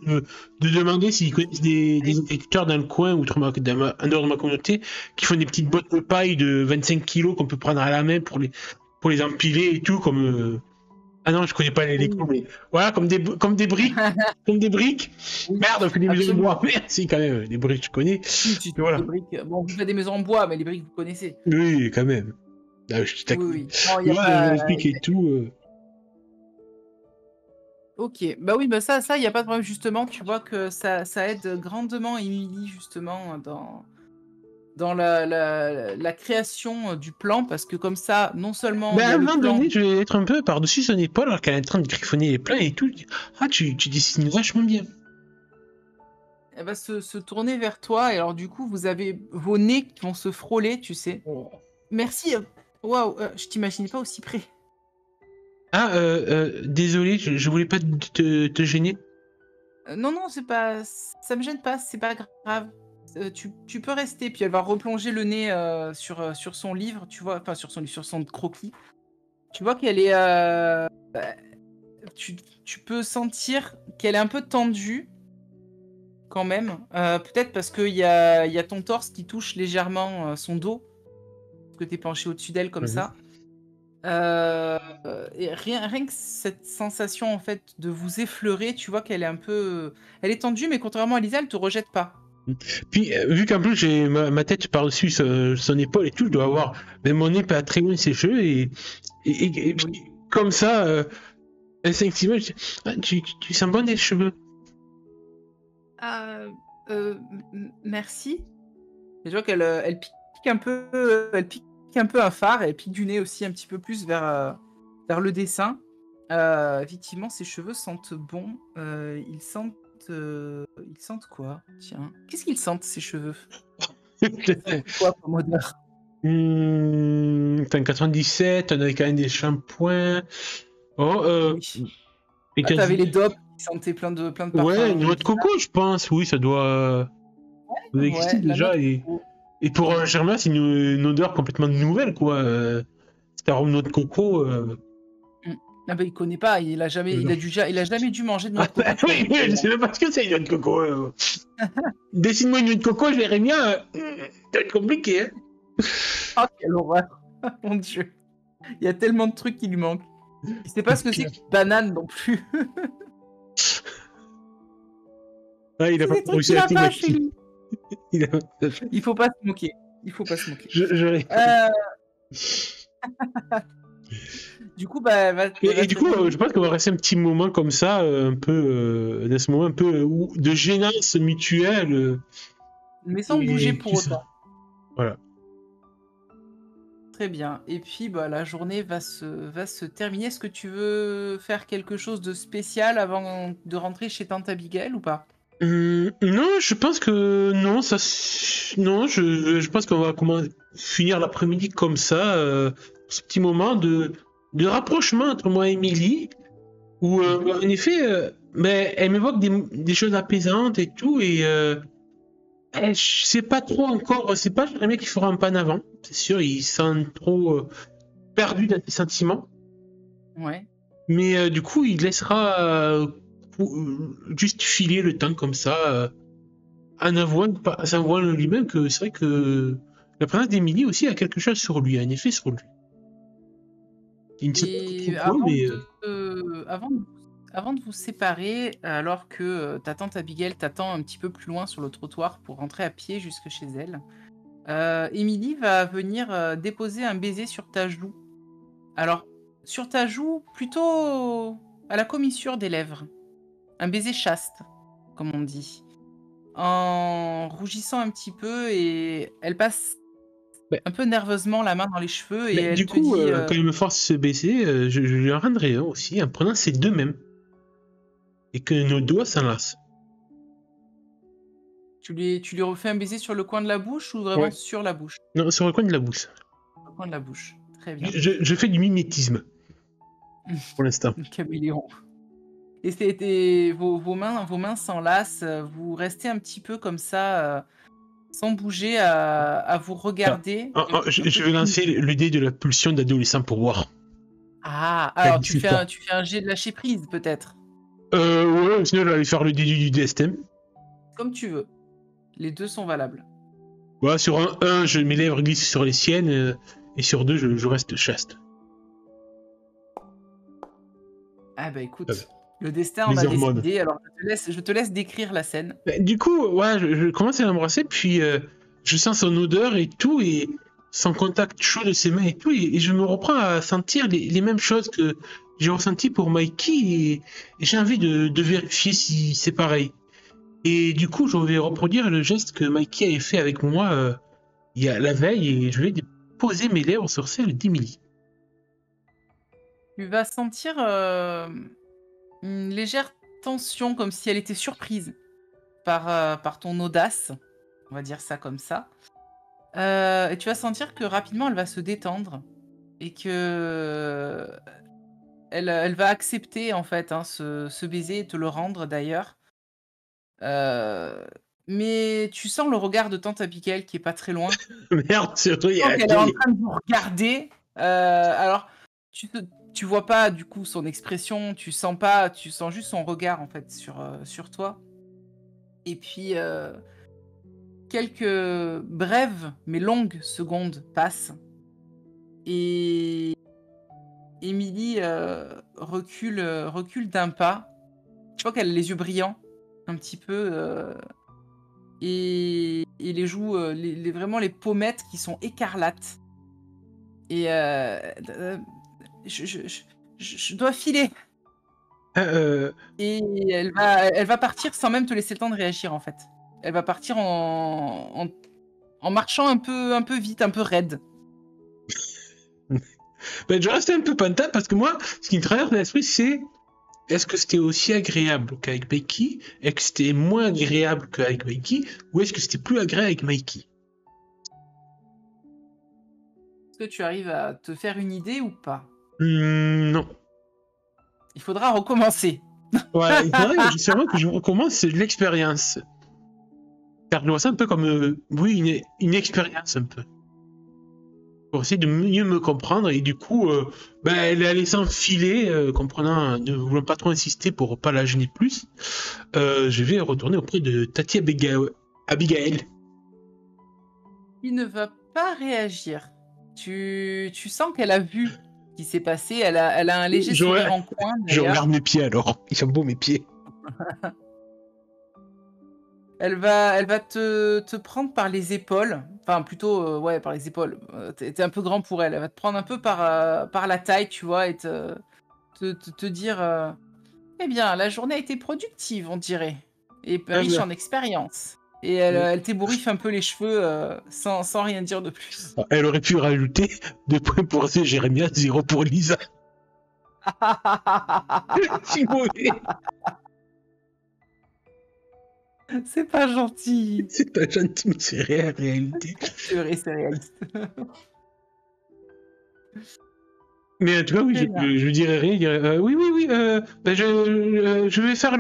demander s'ils connaissent des agriculteurs dans le coin ou en dehors de ma communauté qui font des petites bottes de paille de 25 kilos qu'on peut prendre à la main pour les empiler et tout, comme. Ah non, je connais pas les Lego, Oui. mais voilà, comme des briques. Comme des briques. Oui, Merde, on fait des maisons en bois. absolument. Merde, si, quand même, des briques, je connais. Oui, tu Mais des voilà. briques. Bon, vous faites des maisons en bois, mais les briques, vous connaissez. Oui, quand même. Ah, je te Oui, taquine. oui. Non, il y a Voilà, je pas. l'explique et tout. OK. Bah oui, bah ça, il y a pas de problème justement, tu vois que ça aide grandement Émilie justement dans la création, du plan parce que comme ça, non seulement Ben, il y à a un le moment plan donné, je vais être un peu par-dessus son épaule alors qu'elle est en train de griffonner les plans et tout. Je dis, ah, tu dessines vachement bien. elle va se tourner vers toi et alors du coup, vous avez vos nez qui vont se frôler, tu sais. Oh. «Merci, Waouh, je t'imaginais pas aussi près. Ah, désolé, je voulais pas te gêner. Non, non, c'est pas, ça me gêne pas, c'est pas grave. Tu peux rester. Puis elle va replonger le nez sur son livre, tu vois, enfin sur son croquis. Tu vois qu'elle est, bah, tu peux sentir qu'elle est un peu tendue quand même. Peut-être parce qu'il y a ton torse qui touche légèrement son dos, parce que t'es penché au-dessus d'elle comme Mhm. ça. Et rien que cette sensation en fait de vous effleurer, tu vois qu'elle est un peu, elle est tendue, mais contrairement à Lisa, elle te rejette pas. Puis, vu qu'en plus j'ai ma tête par-dessus son épaule et tout, je dois avoir même mon nez pas très loin de ses cheveux et Oui. puis, comme ça, instinctivement, je dis, ah, tu sens bon des cheveux. Ah, merci. Et je vois qu'elle elle pique un peu, elle pique un peu un phare, et elle pique du nez aussi un petit peu plus vers le dessin. Effectivement, ses cheveux sentent bon. Ils sentent quoi? Tiens, qu'est-ce qu'ils sentent ces cheveux? Ils sentent quoi comme odeur? T'es en 97, on avait quand même des shampoings. Oh, Oui. et Ah, t'avais les quasi. dopes qui sentaient plein de Ouais, parfums noix de coco, bizarres. je pense. Oui, ça doit exister Ouais, la noix déjà. de coco. Et pour un Germain, c'est une odeur complètement nouvelle, quoi. Cet arôme noix de coco. Mmh. Ah bah, il connaît pas, Non. il a jamais dû manger de noix Ah, de bah coco, tu vois? oui, Donc, je sais même pas ce que c'est une noix de coco. Dessine-moi une noix de coco, je verrai bien. Ça va être compliqué, hein. oh quelle horreur! Mon Dieu, il y a tellement de trucs qui lui manquent. Il sait pas ce que c'est qu'une banane non plus. Ah, il a C'est pas des trucs réussi qu'il à a être pas chez Maxi. lui. Il a... Il faut pas se moquer, il faut pas se moquer. je... Heu, du coup, bah, elle va Et du te coup, répondre: je «Oui». pense qu'on va rester un petit moment comme ça, un peu, dans ce moment un peu de gênance mutuelle. Mais sans bouger Et pour tu sais, autant. voilà. Très bien, et puis, bah, la journée va se terminer. Est-ce que tu veux faire quelque chose de spécial avant de rentrer chez tante Abigail ou pas? Non, je pense que non, non, je pense qu'on va finir l'après-midi comme ça, ce petit moment de rapprochement entre moi et Emily, où en effet, ben, elle m'évoque des choses apaisantes et tout, et je sais pas trop encore, c'est pas le mec qui fera un pas en avant, c'est sûr, il se sent trop perdu dans ses sentiments, Ouais. mais du coup, il laissera juste filer le temps comme ça. En avouant, s'avouant lui-même que c'est vrai que la présence d'Emily aussi a quelque chose sur lui, a un effet sur lui. Il ne sait pas trop Et quoi, mais avant de vous séparer, alors que, ta tante Abigail t'attend un petit peu plus loin sur le trottoir pour rentrer à pied jusque chez elle, Émilie va venir, déposer un baiser sur ta joue. Alors, sur ta joue, plutôt à la commissure des lèvres. Un baiser chaste, comme on dit. En rougissant un petit peu, et elle passe bah, un peu nerveusement la main dans les cheveux et bah, elle du te coup, dit, quand il me force se baisser, je lui en rendrai un aussi en prenant ses deux mêmes et que nos doigts s'enlacent. tu lui refais un baiser sur le coin de la bouche ou vraiment Ouais. sur la bouche? Non, sur le coin de la bouche. Sur le coin de la bouche. Très bien. Je fais du mimétisme pour l'instant. Caméléon. Et vos mains s'enlacent, vous restez un petit peu comme ça, sans bouger, à vous Ah, regarder, un peu je vais lancer timide. le dé de la pulsion d'adolescent pour voir. Ah! Ça Alors tu glisse ou fais pas. un jet de lâcher prise peut-être? Ouais, sinon j'allais faire le dé du destin. Comme tu veux. Les 2 sont valables. Ouais, sur un, mes lèvres glissent sur les siennes, et sur deux, je reste chaste. Ah bah Euh, écoute, le destin en les a hormones. décidé, alors je te laisse décrire la scène. Bah, du coup, ouais, je commence à l'embrasser, puis je sens son odeur et tout, et son contact chaud de ses mains et tout, et je me reprends à sentir les mêmes choses que j'ai ressenti pour Mikey, et j'ai envie de vérifier si c'est pareil. Et du coup, je vais reproduire le geste que Mikey avait fait avec moi il y a la veille, et je vais poser mes lèvres sur celle d'Emily. Tu vas sentir, une légère tension, comme si elle était surprise par ton audace, on va dire ça comme ça. Et tu vas sentir que rapidement elle va se détendre. et que elle va accepter en fait, hein, ce baiser et te le rendre d'ailleurs. Heu, mais tu sens le regard de tante Abigail qui est pas très loin. Merde, surtout, il Tu y a sens la qu'elle est en clé. train de vous regarder. Alors tu vois pas du coup son expression, tu sens pas, tu sens juste son regard en fait sur toi. Et puis, quelques brèves mais longues secondes passent et Émilie, recule d'un pas. Tu vois qu'elle a les yeux brillants un petit peu, et les joues, les vraiment les pommettes qui sont écarlates et je dois filer Ah, et elle va partir sans même te laisser le temps de réagir, en fait. Elle va partir en marchant un peu vite, un peu raide. ben, je reste un peu pantin parce que moi, ce qui me traverse l'esprit, c'est est-ce que c'était aussi agréable qu'avec Becky? Est-ce que c'était moins agréable qu'avec Mikey? Ou est-ce que c'était plus agréable avec Mikey? Est-ce que tu arrives à te faire une idée ou pas? Non. Il faudra recommencer. Ouais, il faudrait sûrement que je recommence l'expérience. Car je vois ça un peu comme, oui, une expérience un peu. Pour essayer de mieux me comprendre et du coup, ben, elle allait s'enfiler, comprenant, ne voulant pas trop insister pour pas la gêner plus. Je vais retourner auprès de Tati Abigail. Il ne va pas réagir. Tu sens qu'elle a vu ce qui s'est passé. Elle a un léger Je, sourire en coin, je d'ailleurs. regarde mes pieds alors. Ils sont beaux mes pieds. Elle va te prendre par les épaules. Enfin, plutôt, ouais, par les épaules. Tu un peu grand pour elle. Elle va te prendre un peu par la taille, tu vois, et te dire, «Eh bien, la journée a été productive, on dirait, et Ah, riche en expérience». Et elle t'ébouriffe un peu les cheveux, sans rien dire de plus. elle aurait pu rajouter 2 points pour Jérémia, 0 pour Lisa. Si mauvais. C'est pas gentil. C'est pas gentil, mais c'est réel, réalité. C'est vrai, c'est réaliste. Mais en tout cas, oui, Très bien. je dirais rien. Je dirais, oui, oui, oui. Ben je vais faire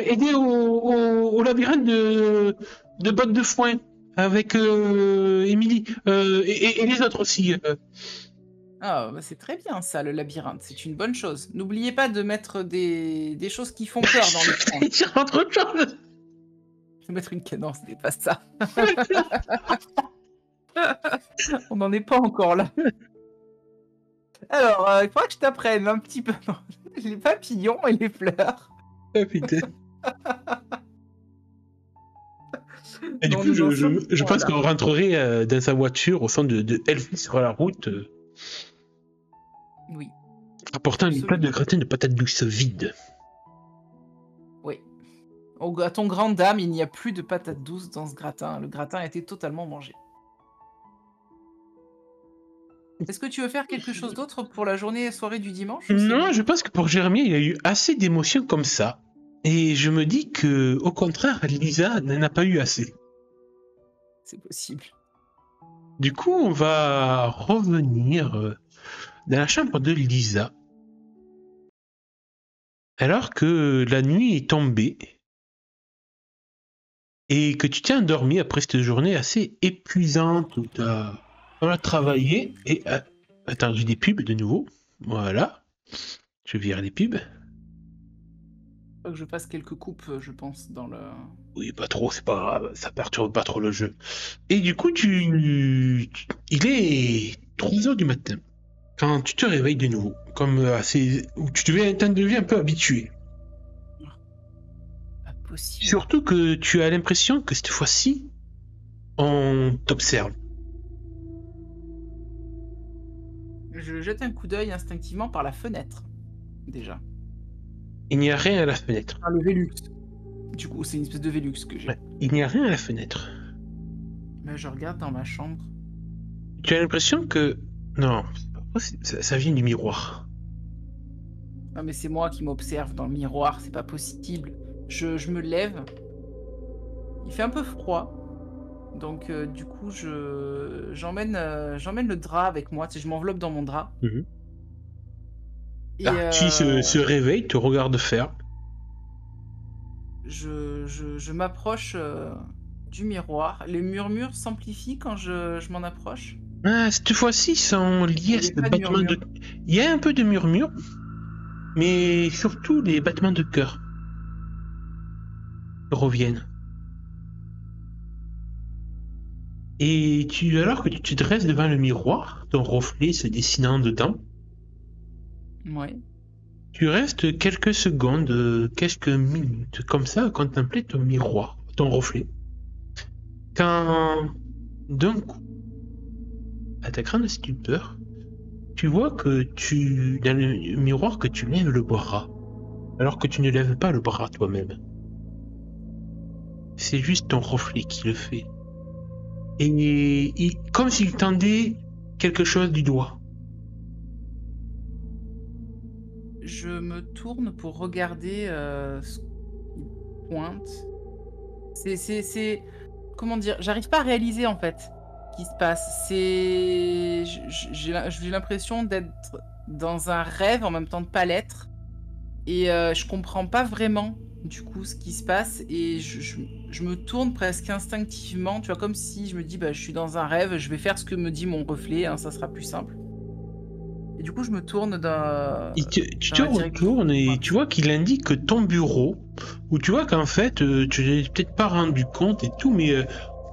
aider au labyrinthe de bottes de foin avec Émilie et les autres aussi. Ah, bah, c'est très bien ça, le labyrinthe, c'est une bonne chose. N'oubliez pas de mettre des choses qui font peur dans les coins. Sur autre chose. Je vais mettre une cadence, c'est pas ça. On n'en est pas encore là. Alors, il faudra que je t'apprenne un petit peu les papillons et les fleurs. Ah putain. Et du Non, coup, nous en sommes je pense là. qu'on rentrerait dans sa voiture au son de Elvis sur la route, Oui, apportant une plate absolument. de gratin de patates douces vide. Oui. À ton grande dame, il n'y a plus de patates douces dans ce gratin. Le gratin a été totalement mangé. Est-ce que tu veux faire quelque chose d'autre pour la journée et soirée du dimanche ou c'est Non, bon? je pense que pour Jérémy, il a eu assez d'émotions comme ça. Et je me dis que, au contraire, Lisa n'en a pas eu assez. C'est possible. Du coup, on va revenir dans la chambre de Lisa. Alors que la nuit est tombée et que tu t'es endormi après cette journée assez épuisante où tu as travaillé et... attends, j'ai des pubs de nouveau. Voilà. Je vire les pubs. Faut que je fasse quelques coupes, je pense, dans le... Oui, pas trop, c'est pas grave, ça perturbe pas trop le jeu. Et du coup, il est 3 heures du matin quand tu te réveilles de nouveau, comme assez, où tu deviens un peu habitué. Pas possible. Surtout que tu as l'impression que cette fois-ci, on t'observe. Je jette un coup d'œil instinctivement par la fenêtre, déjà. Il n'y a rien à la fenêtre. Par le Velux. Du coup, c'est une espèce de Velux que j'ai. Ouais, il n'y a rien à la fenêtre. Mais je regarde dans ma chambre. Tu as l'impression que... Non, c'est pas possible, ça vient du miroir. Ah, mais c'est moi qui m'observe dans le miroir, c'est pas possible. Je me lève. Il fait un peu froid. Donc, du coup, j'emmène le drap avec moi. Tu sais, je m'enveloppe dans mon drap. Mhm. Et Archie se réveille, te regarde faire. je m'approche du miroir. Les murmures s'amplifient quand je m'en approche. Ah, cette fois-ci, ils sont liés Il à n'y ce a pas de battement de... murmure. Il y a un peu de murmure, mais surtout les battements de cœur reviennent. Et alors que tu te dresses devant le miroir, ton reflet se dessinant dedans, Ouais. tu restes quelques secondes, quelques minutes, comme ça, à contempler ton miroir, ton reflet. Quand, d'un coup, à ta grande stupeur, tu vois dans le miroir, que tu lèves le bras, alors que tu ne lèves pas le bras toi-même. C'est juste ton reflet qui le fait. Et comme s'il tendait quelque chose du doigt. Je me tourne pour regarder ce qui pointe. C'est... Comment dire? J'arrive pas à réaliser, en fait, ce qui se passe. J'ai l'impression d'être dans un rêve, en même temps de pas l'être. Et je comprends pas vraiment, du coup, ce qui se passe. Et je me tourne presque instinctivement, tu vois, comme si je me dis, bah, je suis dans un rêve, je vais faire ce que me dit mon reflet, hein, ça sera plus simple. Et du coup, je me tourne Tu dans te la direction. retournes et tu vois qu'il indique ton bureau, où tu vois qu'en fait, tu n'es peut-être pas rendu compte et tout, mais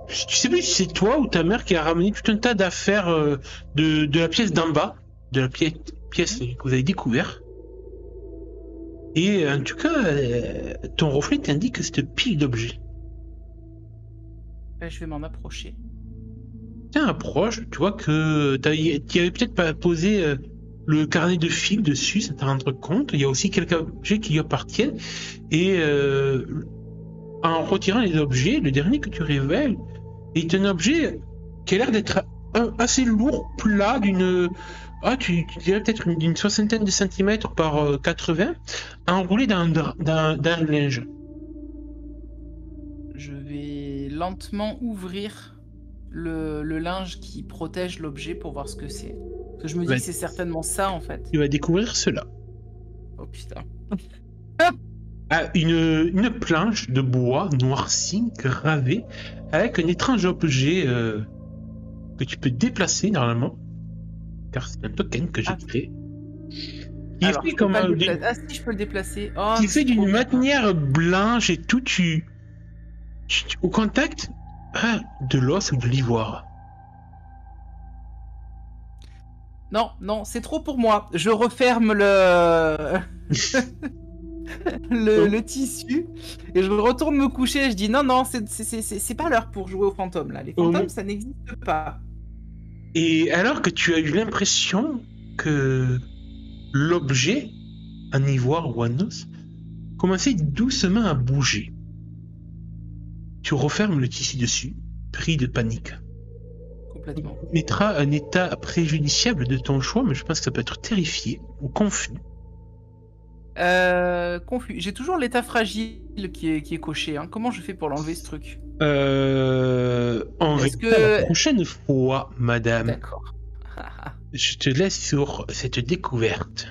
tu sais plus si c'est toi ou ta mère qui a ramené tout un tas d'affaires de la pièce d'en bas, de la pièce que vous avez découvert. Et en tout cas, ton reflet t'indique cette pile d'objets. Je vais m'en approcher. Tiens, approche, tu vois que tu avais peut-être pas posé le carnet de fil dessus, ça t'en rendre compte. Il y a aussi quelques objets qui lui appartiennent. Et en retirant les objets, le dernier que tu révèles est un objet qui a l'air d'être assez lourd, plat, tu dirais peut-être d'une soixantaine de centimètres par 80, enroulé dans un linge. Je vais lentement ouvrir le linge qui protège l'objet pour voir ce que c'est. Parce que je me dis Ouais. que c'est certainement ça, en fait. Tu vas découvrir cela. Oh putain. Une planche de bois noirci, gravée, avec un étrange objet que tu peux déplacer normalement, car c'est un token que j'ai créé. Qui est Alors, fait je peux comme pas le déplacer. Ah si, je peux le déplacer. Oh, qui est c'est fait d'une trop bien. manière blanche et tout. Au contact de l'os ou de l'ivoire. Non, non, c'est trop pour moi. Je referme le... le tissu et je retourne me coucher et je dis non, non, c'est pas l'heure pour jouer aux fantômes, là. Les fantômes, ça n'existe pas. Et alors que tu as eu l'impression que l'objet, en ivoire ou en os, commençait doucement à bouger. Tu refermes le tissu dessus, pris de panique. Complètement. Tu mettras un état préjudiciable de ton choix, mais je pense que ça peut être terrifié ou confus. Confus. J'ai toujours l'état fragile qui est coché. Hein. Comment je fais pour l'enlever, ce truc? On verra la prochaine fois, madame. D'accord. Je te laisse sur cette découverte.